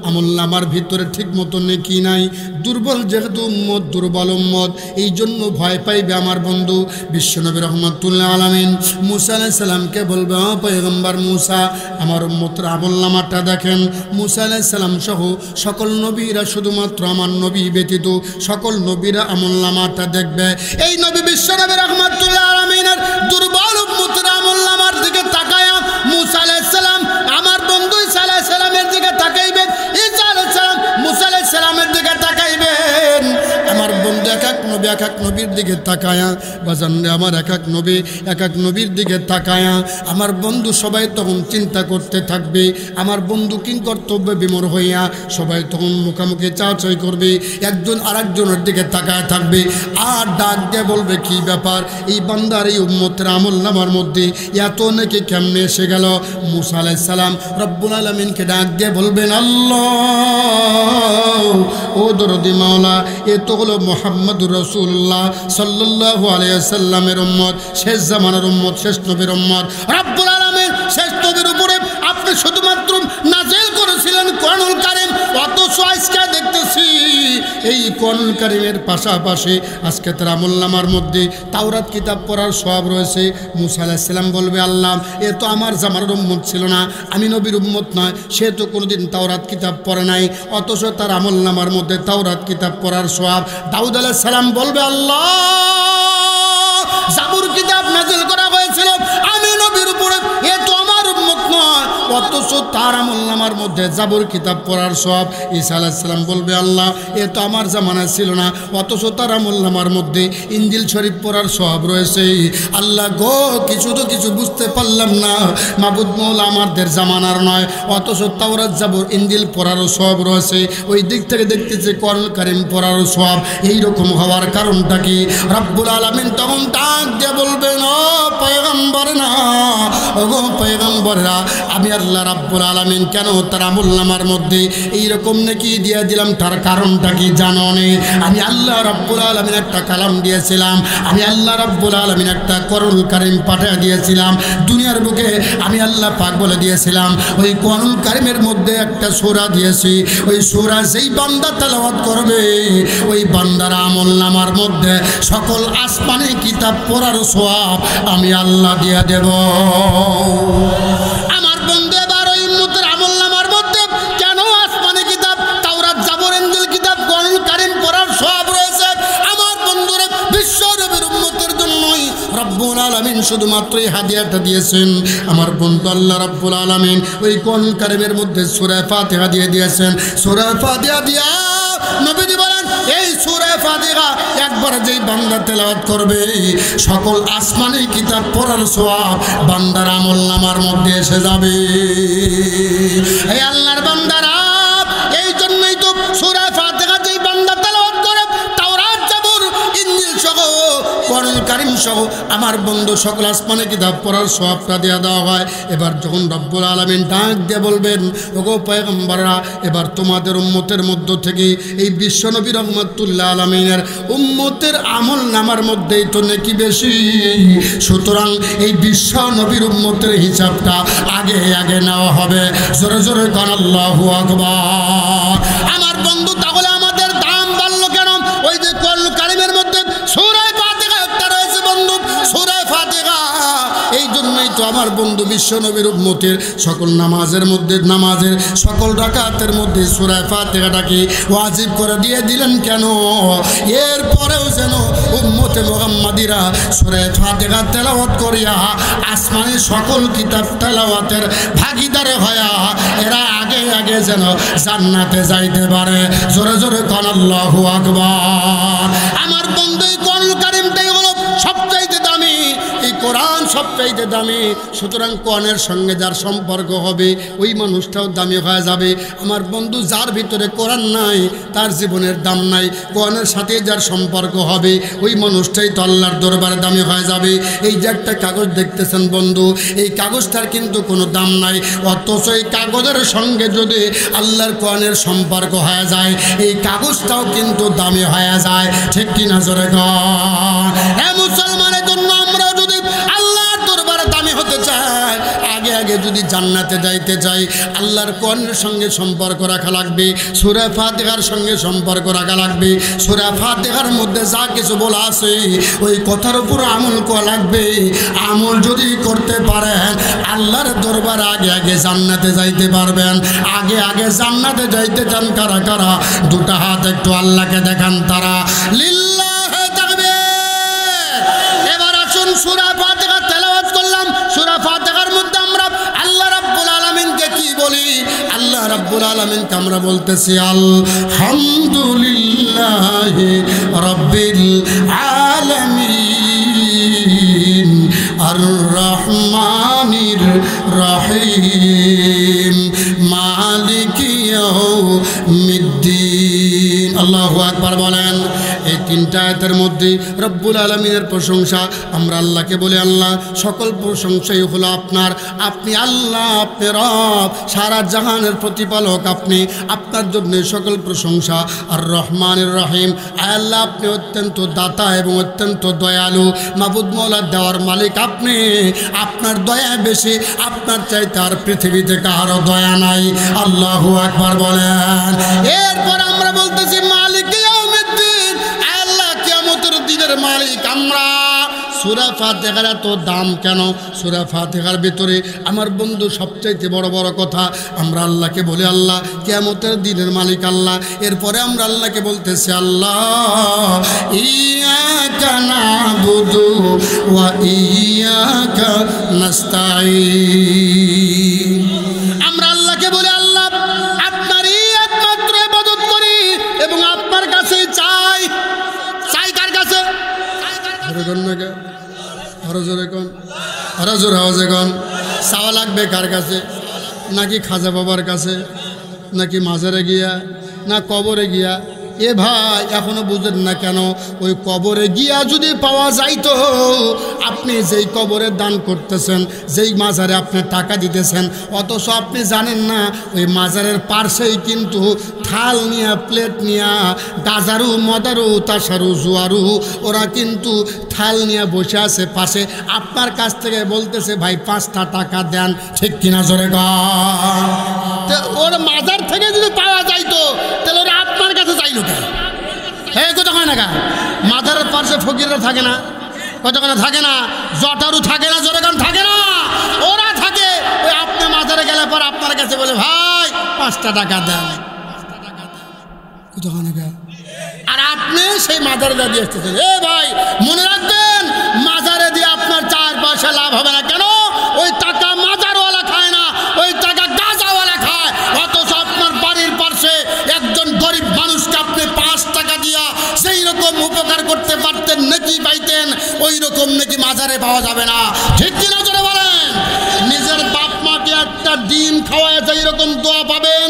S1: আমলনামার ভিতরে ঠিক মতো নেকি নাই। দুর্বল যেহেতু উম্মত, দুর্বল উম্মত, এই জন্য ভয় পাইবে। আমার বন্ধু বিশ্বনবী রাহমাতুল্লাহ আলামিন মূসা আলাইহিস সালামকে বলবে, ও পয়গম্বর মূসা আমার উম্মতের আমলনামাটা দেখেন। মূসা আলাইহিস সালাম সহ সকল নবীরা, শুধুমাত্র আমার নবী ব্যতীত সকল নবীরা আমলনামাটা দেখবে। এই নবী বিশ্বনবী রাহমাতুল্লাহ আলামিনের দুর্বল উম্মতের আমলনামার দিকে তাকায়া মূসা আলাইহিস সালাম আমার বন্ধু ঈসা আলাইহিস সালামের দিকে তাকাইবেন, ঈসা আলাইহিস সালাম মূসা আলাইহিস সালামের দিকে তাকাইবেন। আমার বন্ধু এক এক নবী এক এক নবীর দিকে তাকায়া, বাজানরে আমার এক এক নবী এক এক নবীর দিকে তাকায়া আমার বন্ধু সবাই তখন চিন্তা করতে থাকবে। আমার বন্ধু কি কর্তব্য বিমূঢ় হইয়া সবাই তখন মুখামুখি চাচাই করবে, একজন আরেকজনের দিকে তাকায় থাকবে আর ডাক দিয়ে বলবে, কি ব্যাপার এই বান্দার এই উম্মতের আমলনামার মধ্যে এত নাকি কেমনে এসে গেল? মূসা আলাইহিস সালাম রব্বুল আলামিনকে ডাক দিয়ে বলবেন, আল্লাহ ও দরদি মাওলা, এ তো হলো মুহাম্মদুর রাসূলুল্লাহ সাল্লাল্লাহু আলাইহি ওয়াসাল্লামের উম্মত, শেষ জামানার উম্মত, শেষ নবীর উম্মত। রব্বুল আলামিন শেষ নবীর উপরে আপনি শুধুমাত্র নাযিল করেছিলেন কোরআনুল কারীম, অথচ আজকে দেখতেছি এই কোরআনুল কারীমের পাশাপাশি আজকে তার আমলনামার মধ্যে তাওরাত কিতাব পড়ার সওয়াব রয়েছে। মূসা আলাইহিস সালাম বলবে, আল্লাহ এ তো আমার জামানার উম্মত ছিল না, আমি নবীর উম্মত নয়, সে তো কোনোদিন তাওরাত কিতাব পড়ে নাই, অথচ তার আমলনামার মধ্যে তাওরাত কিতাব পড়ার সওয়াব। দাউদ আলাইহিস সালাম বলবে, আল্লাহ জাবুর কিতাব নাযিল করা হয়েছিল আমি নবীর উপরে, এ তো আমার উম্মত নয়, অথচ তার আমলনামার মধ্যে জাবুর কিতাব পড়ার সওয়াব। ঈসা আলাইহিস সালাম বলবে, আল্লাহ এ তো আমার জামানায় ছিল না, অথচ তার আমলনামার মধ্যে ইনজিল শরীফ পড়ার সওয়াব রয়েছে। আল্লাহ গো, কিছু তো কিছু বুঝতে পারলাম না, মাবুদ মওলা আমাদের জামানার নয়, অথচ তাওরাত জাবুর ইনজিল পড়ারও সওয়াব রয়েছে। ওই দিক থেকে দেখতেছে কোরআনুল কারীম পড়ারও সওয়াব। এইরকম হওয়ার কারণটা কি? রব্বুল আলামিন তখন ডাক দিয়ে বলবেন, ও পয়গম্বর না, ও গো পয়গম্বররা, আমি আল্লাহ রাব্বুল আলামিন কেন তার আমলনামার মধ্যে এইরকম নাকি দিয়ে দিলাম, তার কারণটা কি জানো নে? আমি আল্লাহ রাব্বুল আলামিন একটা কালাম দিয়েছিলাম, আমি আল্লাহ রাব্বুল আলামিন একটা কোরআনুল কারীম পাঠিয়ে দিয়েছিলাম দুনিয়ার বুকে। আমি আল্লাহ পাক বলে দিয়েছিলাম, ওই কোরআনুল কারীমের মধ্যে একটা সূরা দিয়েছি, ওই সূরা যেই বান্দা তেলাওয়াত করবে ওই বান্দার আমলনামার মধ্যে সকল আসমানি কিতাব পড়ার সওয়াব আমি আল্লাহ দিয়ে দেব। আমার বন্ধু এবার ওই উম্মতের আমলনামার মধ্যে কেন আসমানি কিতাব তাওরাত জাবুর ইনজিল কিতাব কোরআনুল কারীম পড়ার সওয়াব রয়েছে? আমার বন্ধুরা বিশ্ব নবীর উম্মতের জন্যই রব্বুল আলামিন শুধুমাত্র এই হাদিয়াটা দিয়েছেন। আমার বন্ধু আল্লাহ রব্বুল আলামিন ওই কোরআনুল কারীমের মধ্যে সূরা ফাতিহা দিয়ে দিয়েছেন। সূরা ফাতিহা দিয়া নবী দরবারে যেই বান্দা তেলাওয়াত করবে সকল আসমানি কিতাব পড়ার সওয়াব বান্দার আমলনামার মধ্যে এসে যাবে। এই আল্লাহর বান্দারা, এই জন্যই তো সূরা ফাতিহা যেই বান্দা তেলাওয়াত করে তাওরাত জাবুর ইনজিল সহ কোরআনুল কারীম সহ আমার বন্ধু সকল আসমানি কিতাব পড়ার সওয়াবটা দেয়া দেওয়া হয়। এবার যখন রব্বুল আলামিন ডাক দিয়ে বলবেন, ওগো পয়গম্বররা, এবার তোমাদের উম্মতের মধ্য থেকে এই বিশ্বনবী রহমাতুল্লাহ আলামিনের উম্মতের আমল নামার মধ্যেই তো নেকি বেশি, সুতরাং এই বিশ্বনবীর উম্মতের হিসাবটা আগে আগে নেওয়া হবে। জোরে জোরে কান আল্লাহু আকবার। আমার বন্ধু, তাহলে আমাদের দাম বাড়লো কেন? ওই যে কোরআনুল কারীমের মধ্যে সূরা ফাতিহা একটা রয়েছে বন্ধু, সূরা ফাতিহা। এই জন্যই তো আমার বন্ধু বিশ্বনবীর উম্মতের সকল নামাজের মধ্যে, নামাজের সকল রাকাতের মধ্যে সূরা ফাতিহাটাকে ওয়াজিব করে দিয়ে দিলেন কেন? এরপরেও যেন উম্মতে মুহাম্মাদিরা সূরা ফাতিহা তেলাওয়াত করিয়া আসমানি সকল কিতাব তেলাওয়াতের ভাগীদার হয়া এরা আগে আগে যেন জান্নাতে যাইতে পারে। জোরে জোরে কান আল্লাহু আকবার। আমার বন্ধু, এই কোরআনুল কারীমটাই হলো সবচাইতে দামি, এই কোরআন সবচাইতে দামি। সুতরাং কোরআনের সঙ্গে যার সম্পর্ক হবে ওই মানুষটাও দামি হয়ে যাবে। আমার বন্ধু, যার ভিতরে কোরআন নাই তার জীবনের দাম নাই। কোরআনের সাথে যার সম্পর্ক হবে ওই মানুষটাই তো আল্লাহর দরবারে দামি হয়ে যাবে। এই যে একটা কাগজ দেখতেছেন বন্ধু, এই কাগজটার কিন্তু কোনো দাম নাই, অথচ এই কাগজের সঙ্গে যদি আল্লাহর কোরআনের সম্পর্ক হয়ে যায় এই কাগজটাও কিন্তু দামি হয়ে যায়। ঠিক কিনা জোরে কর? হ্যাঁ মুসলমানের জন্য আমরাও যদি আল্লাহর দরবারে দামি হতে চাই, আগে আগে যদি জান্নাতে যাইতে চাই, আল্লাহর কোরআনের সঙ্গে সম্পর্ক রাখা লাগবে, সূরা ফাতিহার সঙ্গে সম্পর্ক রাখা লাগবে। সূরা ফাতিহার মধ্যে যা কিছু বলা আছে ওই কথার উপর আমল করা লাগবে। আমল যদি করতে পারেন আল্লাহর দরবারে আগে আগে জান্নাতে যাইতে পারবেন। আগে আগে জান্নাতে যাইতে চান কারা কারা? দুটা হাত একটু আল্লাহকে দেখান তারা। লিল্লাহি তাকবীর। এবার আসুন, সূরা ফাতিহা তেলাওয়াত করলাম। সূরা ফাতিহার মধ্যে আমরা আল্লাহ রাব্বুল আলামিনকে কি বলি? আল্লাহ রাব্বুল আলামিনকে আমরা বলতেছি আলহামদুলিল্লাহি রাব্বিল আলামিন আর রহমানির রহিম মালিকি ইয়াউমিদ্দিন। আল্লাহু আকবার বলেন। এই তিনটা আয়াতের মধ্যে রব্বুল আলামিনের প্রশংসা আমরা আল্লাহকে বলি, আল্লাহ সকল প্রশংসাই হলো আপনার। আপনি আল্লাহ, আপনি রব, সারা জাহানের প্রতিপালক আপনি, আপনার জন্য সকল প্রশংসা। আর রহমানের রহিম, আল্লাহ আপনি অত্যন্ত দাতা এবং অত্যন্ত দয়ালু। মাবুদ মওলা দেওয়ার মালিক আপনি, আপনার দয়া বেশি, আপনার চাইতে আর পৃথিবীতে কারো দয়া নাই। আল্লাহু আকবার বলেন। এরপর আমরা বলতেছি মালিক ইয়াউমিদ্দিন, আল্লাহ কিয়ামতের দিনের মালিক আমরা। সূরা ফাতিহার এত দাম কেন? সূরা ফাতিহার ভিতরে আমার বন্ধু সবচাইতে বড় বড় কথা আমরা আল্লাহকে বলি আল্লাহ কিয়ামতের দিনের মালিক আল্লাহ। এরপরে আমরা আল্লাহকে বলতেছি আল্লাহ ইয়াকা নাবুদু ওয়া ইয়াকা নাস্তাঈন। আমরা আল্লাহকে বলি আল্লাহ আপনারই একমাত্র ইবাদত করি এবং আপনার কাছেই চাই। চাই কার কাছে? চাওয়া লাগবে কার কাছে? নাকি খাজা বাবার কাছে, নাকি মাজারে গিয়া, না কবরে গিয়া? এ ভাই এখনো বুঝেন না কেন? ওই কবরে গিয়া যদি পাওয়া যাইতো, আপনি যেই কবরে দান করতেছেন, যেই মাজারে আপনি টাকা দিতেছেন, অথচ আপনি জানেন না ওই মাজারের পার্শ্বেই কিন্তু থাল নিয়া, প্লেট নিয়া, গাজারু, মদারু, তাসারু, জুয়ারু, ওরা কিন্তু থাল নিয়ে বসে আছে পাশে, আপনার কাছ থেকে বলতেছে ভাই 5টা টাকা দেন। ঠিক কিনা জোরে গান? ওর মাজার থেকে যদি পাওয়া যাইতো তাহলে ওরা আপনার কাছে চাইলো কেন? হ্যাঁ কথা হয় না গা? মাজারের পাশে ফকিররা থাকে না, কতক্ষণ থাকে না, জটারু থাকে না, জোরে গান থাকে না, ওরা থাকে। ওই আপনি মাজারে গেলে পর আপনার কাছে বলে ভাই 5টা টাকা দেন, কতক্ষণ গা? আর আপনি সেই মাজারে দিয়ে আসতেছেন। এ ভাই মনে রাখবেন, মাজারে দিয়ে আপনার 4 পয়সা লাভ হবে না। কেন? ওই টাকা মাজারওয়ালা খায় না, ওই টাকা গাঁজাওয়ালা খায়। অথচ আপনার বাড়ির পাশে একজন গরিব মানুষকে আপনি 5 টাকা দিয়া সেই রকম উপকার করতে পারতেন, নেকি পাইতেন, ওই রকম নেকি মাজারে পাওয়া যাবে না। ঠিক কিনা জোরে বলেন? নিজের বাপ মাকে একটা ডিম খাওয়ায় যেই রকম দোয়া পাবেন,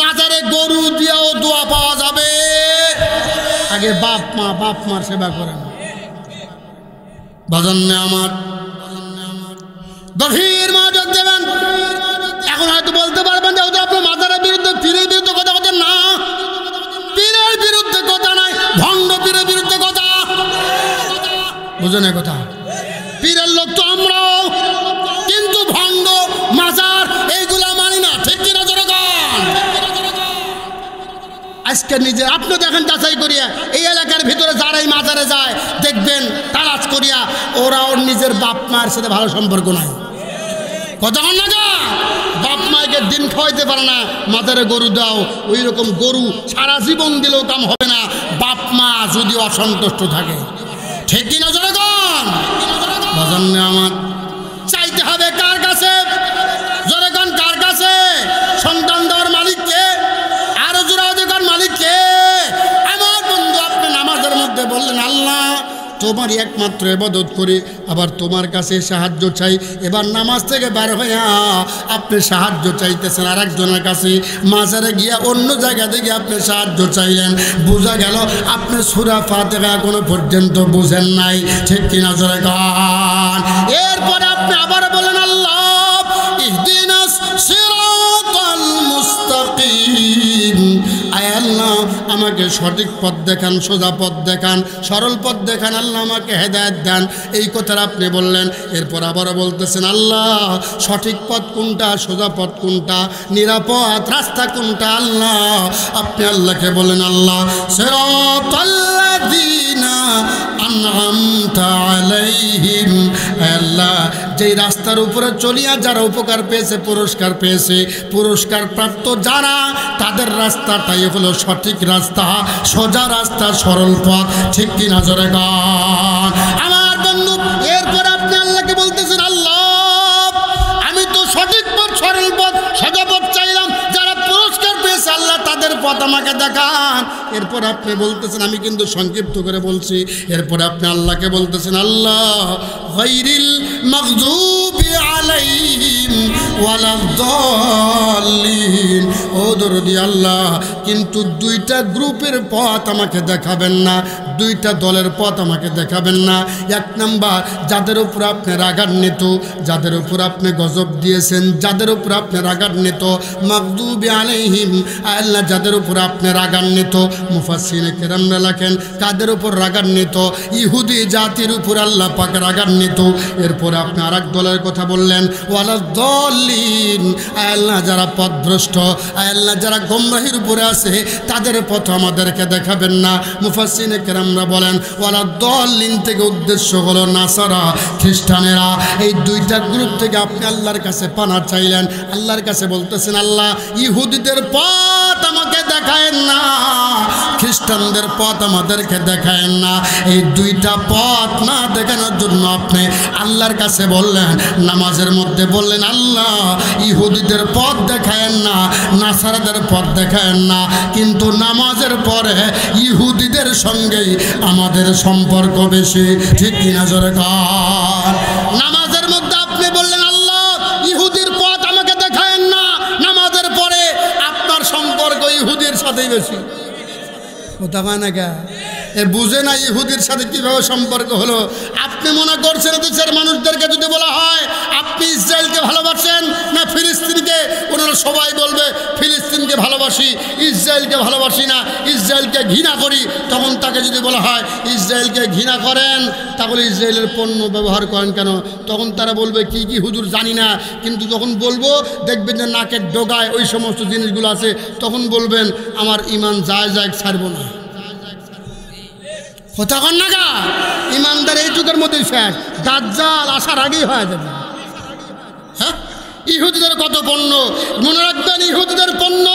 S1: মাজারে গরু দিয়েও দোয়া পাওয়া যাবে। আগে বাপ মার সেবা করেন। বাজান্নে আমার গভীর মনোযোগ দেবেন। এখন হয়তো বলতে পারবেন যে আপনার মাজারের বিরুদ্ধে, পীরের বিরুদ্ধে কথা বলতেন না। পীরের বিরুদ্ধে কথা নাই, ভণ্ড পীরের বিরুদ্ধে কথা। বুঝেন কথা? পীরের লোক তো আমরাও, কিন্তু ভণ্ড মাজার এইগুলা মানি না। ঠিক কিনা জনগণ? আজকে নিজে আপনি দেখেন যাচাই করিয়া, এই এলাকার ভিতরে যারাই মাজারে যায় দেখবেন তালাশ করিয়া ওরা ওর নিজের বাপ মায়ের সাথে ভালো সম্পর্ক নাই। কথা বল না গা? বাপ মাকে দিন খাওয়াইতে পারে না, মাজারে গরু দাও। ওই রকম গরু সারা জীবন দিলেও কাম হবে না, বাপ মা যদি অসন্তুষ্ট থাকে। ঠিক কিনা জনগণ? বাজান্নে আমার চাইতে হবে কার কাছে? জনগণ কার কাছে? সন্তান দেওয়ার মালিককে, আরো জোড়া দেওয়ার মালিককে। আমার বন্ধু, আপনি নামাজের মধ্যে বললেন আল্লাহ তোমারই একমাত্র ইবাদত করি, আবার তোমার কাছে সাহায্য চাই। এবার নামাজ থেকে বের হইয়া আপনি সাহায্য চাইতেছেন আর একজনের কাছে। মাজারে গিয়া অন্য জায়গা থেকে আপনি সাহায্য চাইলেন। বোঝা গেল আপনি সূরা ফাতিহা এখনো পর্যন্ত বুঝেন নাই। ঠিক কিনা জোরে গান? এরপরে আপনি আবার বলেন আল্লাহ ইহদিনাস সিরাতাল মুস্তাকিম, আয় আল্লাহ আমাকে সঠিক পথ দেখান, সোজা পথ দেখান, সরল পথ দেখান, আল্লাহ আমাকে হেদায়েত দেন। এই কথাটা আপনি বললেন। এরপর আবারও বলতেছেন আল্লাহ সঠিক পথ কোনটা, সোজা পথ কোনটা, নিরাপদ রাস্তা কোনটা। আল্লাহ আপনি আল্লাহকে বলেন আল্লাহ সিরাতাল্লাযীনা আনআমতা আলাইহিম, আল্লাহ যেই রাস্তার উপরে চলিয়া যারা উপকার পেয়েছে, পুরস্কার পেয়েছে, পুরস্কার প্রাপ্ত যারা, তাদের রাস্তাটাই হলো সঠিক রাস্তা, সোজা রাস্তা, সরল পথ। ঠিক কিনা জোরে গান? আমার বন্ধু, এরপর আপনি আল্লাহকে বলতেছেন আল্লাহ আমি তো সঠিক পথ, সরল পথ, সোজা পথ চাইলাম, যারা পুরস্কার পেয়েছে আল্লাহ তাদের পথ আমাকে দেখান। এরপর আপনি বলতেছেন, আমি কিন্তু সংক্ষিপ্ত করে বলছি, এরপর আপনি আল্লাহকে বলতেছেন আল্লাহ গায়রিল মাগযুবি আলাইহিম ওয়ালাদ-দাল্লিন, ও দরদি আল্লাহ কিন্তু দুইটা গ্রুপের পথ আমাকে দেখাবেন না, দুইটা দলের পথ আমাকে দেখাবেন না। এক নাম্বার যাদের উপর আপনি রাগান্বিত, যাদের উপর আপনি গজব দিয়েছেন, যাদের উপর আপনি রাগান্বিত, মাগযুবি আলাইহিম, আল্লাহ যাদের উপর আপনি রাগান্বিত, মুফাসসিরে কেরামরা লেখেন কাদের উপর রাগান্বিত? ইহুদি জাতির উপর আল্লাহ পাক রাগান্বিত। এরপর আপনি আরেক দলের কথা বললেন ওয়ালাদ-দাল্লিন, আল্লাহ যারা পথভ্রষ্ট, আল্লাহ যারা গোমরাহির উপরে আছে তাদের পথ আমাদেরকে দেখাবেন না। মুফাসসিরে কেরামরা বলেন ওয়ালাদ-দাল্লিন থেকে উদ্দেশ্য হলো নাসারা, খ্রিস্টানেরা। এই দুইটা গ্রুপ থেকে আপনি আল্লাহর কাছে পানা চাইলেন। আল্লাহর কাছে বলতেছেন আল্লাহ ইহুদিদের পথ আমাকে দেখায়েন না, খ্রিস্টানদের পথ আমাদেরকে দেখায়েন না। এই দুইটা পথ না দেখানোর জন্য আপনি আল্লাহর কাছে বললেন, নামাজের মধ্যে বললেন আল্লাহ ইহুদিদের পথ দেখায়েন না, নাসারাদের পথ দেখায়েন না, কিন্তু নামাজের পরে ইহুদিদের সঙ্গেই আমাদের সম্পর্ক বেশি। ঠিক কিনা জোরে কার? নামাজের মধ্যে আপনি বললেন আল্লাহ ইহুদির পথ আমাকে দেখায়েন না, নামাজের পরে আপনার সম্পর্ক ইহুদির সাথেই বেশি। কথা হয় না কে? এ বুঝে না ইহুদির সাথে কীভাবে সম্পর্ক হলো। আপনি মনে করছেন দেশের মানুষদেরকে যদি বলা হয় আপনি ইসরায়েলকে ভালোবাসেন না ফিলিস্তিনকে, ওনারা সবাই বলবে ফিলিস্তিনকে ভালোবাসি, ইসরায়েলকে ভালোবাসি না, ইসরায়েলকে ঘৃণা করি। তখন তাকে যদি বলা হয় ইসরায়েলকে ঘৃণা করেন তাহলে ইসরায়েলের পণ্য ব্যবহার করেন কেন? তখন তারা বলবে কি কি হুজুর জানি না, কিন্তু যখন বলবো দেখবেন যে নাকের ডোগায় ওই সমস্ত জিনিসগুলো আছে, তখন বলবেন আমার ইমান যায় যায় ছাড়বো না। কথা কন না গা? ইমানদার এই যুগের মধ্যেই শেষ, দাজ্জাল আসার আগেই হয়ে যাবে। হ্যাঁ, ইহুদিদের কত পণ্য, মনে রাখবেন ইহুদিদের পণ্য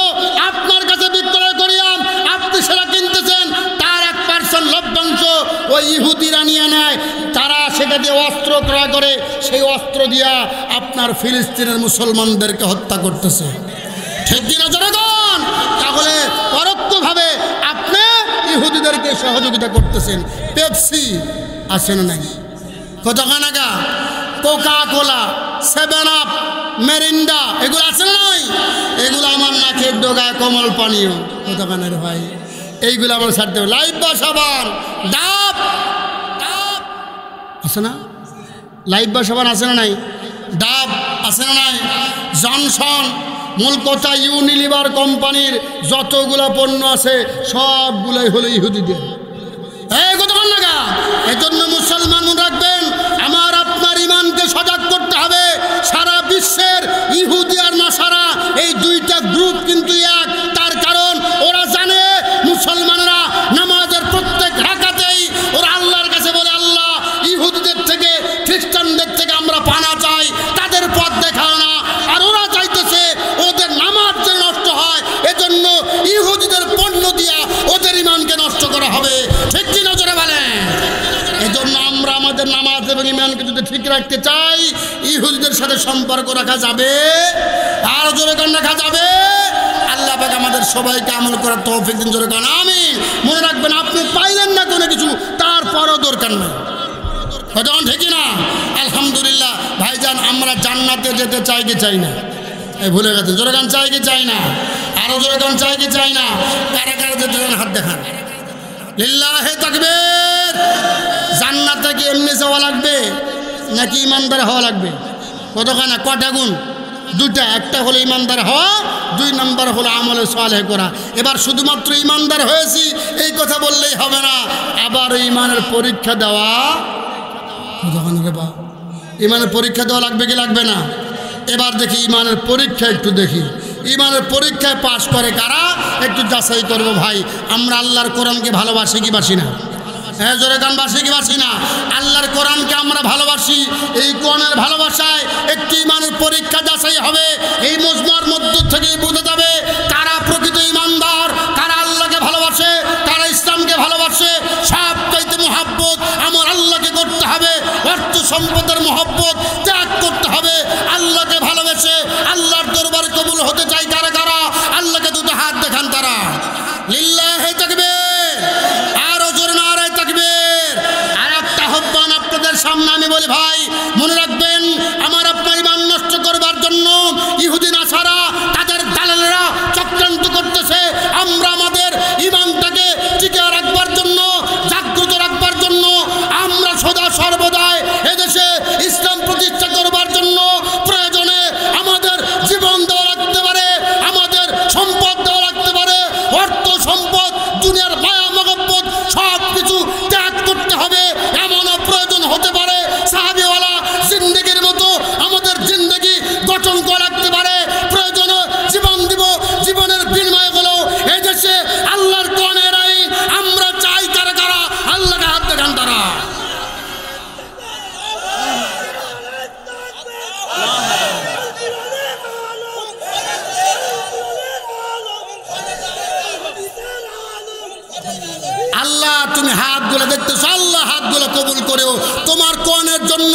S1: আপনার কাছে বিক্রয় করিয়াম, আপনি সেটা কিনতেছেন, তার 1% লভ্যাংশ ওই ইহুদিরা নিয়ে নেয়। তারা সেটা দিয়ে অস্ত্র ক্রয় করে, সেই অস্ত্র দিয়া আপনার ফিলিস্তিনের মুসলমানদেরকে হত্যা করতেছে। ঠিক কিনা জনগণ? তাহলে পরোক্ষভাবে আপনি ইহুদিদেরকে সহযোগিতা করতেছেন। পেপসি আছে না নাই? কতখানা গা? কোকা কোলা, 7 আপ, মেরিন্ডা, এগুলো আছে না নাই? এগুলো আমার নাকের ডগায় কমল পানীয়। কতখানের ভাই? এইগুলো আমার ছাড়তে হবে। লাইফবয় সাবান, ডাব আছে না? লাইফবয় সাবান আছে না নাই? ডাব আছে না নাই? জনসন, মূল কথা ইউনিলিভার কোম্পানির যতগুলা পণ্য আছে সবগুলাই হলো ইহুদিদের। এই কতক্ষণ লাগা? এজন্য মুসলমান মনে রাখবেন, আমার আপনার ইমানকে সজাগ করতে হবে। সারা বিশ্বের ইহুদি আর নাসারা এই দুইটা গ্রুপ কিন্তু এক। তার কারণ ওরা জানে মুসলমানরা নামাজের প্রত্যেক রাকাতেই ওরা আল্লাহর কাছে বলে, আল্লাহ ইহুদিদের থেকে খ্রিস্টানদের থেকে আমরা পানা চাই, তাদের পথ দেখাও না। আর ওরা চাইতেছে ওদের নামাজ যেন নষ্ট হয়, এজন্য ইহুদিদের পণ্য দিয়া ওদের ইমানকে নষ্ট করা হবে। ঠিক কি নজরে বলেন? এজন্য আমরা আমাদের নামাজ এবং ইমানকে যদি ঠিক রাখতে চাই, ইহুদিদের সাথে সম্পর্ক রাখা যাবে, আর জোরে গান রাখা যাবে। আল্লাহ পাক আমাদের সবাইকে আমল করার তৌফিক দিন, জোরে গান আমিন। মনে রাখবেন, আপনি পাইলেন না কোনো কিছু, তারপরও দরকার নেই। তখন ঠিকই না? আলহামদুলিল্লাহ ভাইজান, আমরা জান্নাতে যেতে চাই কি চাই না? এই ভুলে গেছেন। জোরে গান চাই কি চাই না? আরো জোরে গান চাই কি চাই না? কারা কারা যেতে চান হাত দেখান। লিল্লাহে তাকবীর। জান্নাতে কি এমনি যাওয়া লাগবে নাকি ইমানদার হওয়া লাগবে? কতখানা? কটা গুণ? দুইটা। একটা হলো ইমানদার হওয়া, 2 নম্বর হলো আমলে সালেহ করা। এবার শুধুমাত্র ইমানদার হয়েছি এই কথা বললেই হবে না, আবার ইমানের পরীক্ষা দেওয়া। কতখানা রে বা? ইমানের পরীক্ষা দেওয়া লাগবে কি লাগবে না? এবার দেখি ইমানের পরীক্ষা একটু দেখি। ইমানের পরীক্ষায় পাশ করে কারা একটু যাচাই করবো। ভাই, আমরা আল্লাহর কোরআনকে ভালোবাসি কি বাসি না? হ্যাঁ, জোরে গান বাসি কি বাসি না? আল্লাহর কোরআনকে আমরা ভালোবাসি। এই কোরআনের ভালোবাসায় একটি ইমানের পরীক্ষা যাচাই হবে। এই মজমার মধ্য থেকে বুঝে যাবে কারা প্রকৃত ইমানদার, কারা আল্লাহকে ভালোবাসে, কারা ইসলামকে ভালোবাসে। সব চাইতে মহব্বত আমার আল্লাহকে করতে হবে, অর্থ সম্পদের মহব্বত ত্যাগ করতে হবে। আল্লাহকে ভালোবেসে আল্লাহর দরবার কবুল হতে চাই কারা কারা? আল্লাহকে দুটো হাত দেখান তারা। লিল্লাহে তাকবীর। আরো জোরে নারে তাকবীর। আর একটা আহ্বান আপনাদের সামনে আমি বলি, ভাই মনে রাখবেন, আমার আপনার ইমান নষ্ট করবার জন্য ইহুদি নাসারা তাদের দালালেরা চক্রান্ত করতেছে। আমরা আমাদের ইমানটাকে টিকে রাখবার জন্য, জাগ্রত রাখবার জন্য, আমরা সদা সর্বদাই এদেশে ইসলাম প্রতিষ্ঠা করবার জন্য প্রয়োজনে আমাদের জীবন দেওয়া রাখতে পারে, আমাদের সম্পদ দেওয়া রাখতে পারে, অর্থ সম্পদ, দুনিয়ার মায়া মহব্বত সব কিছু ত্যাগ করতে হবে। এমনও প্রয়োজন হতে পারে সাহাবীওয়ালা জিন্দেগির মতো আমাদের জিন্দেগি গঠন করে রাখতে পারে। প্রয়োজনে জীবন দিব, জীবনের বিনিময় হলো এই দেশে আল্লাহর কোরআনের আইন আমরা চাই কারা কারা? আল্লাহকে হাত দেখান তারা। আল্লাহ তুমি হাতগুলো দেখতেছো, আল্লাহ হাতগুলো কবুল করেও তোমার কোরআনের জন্য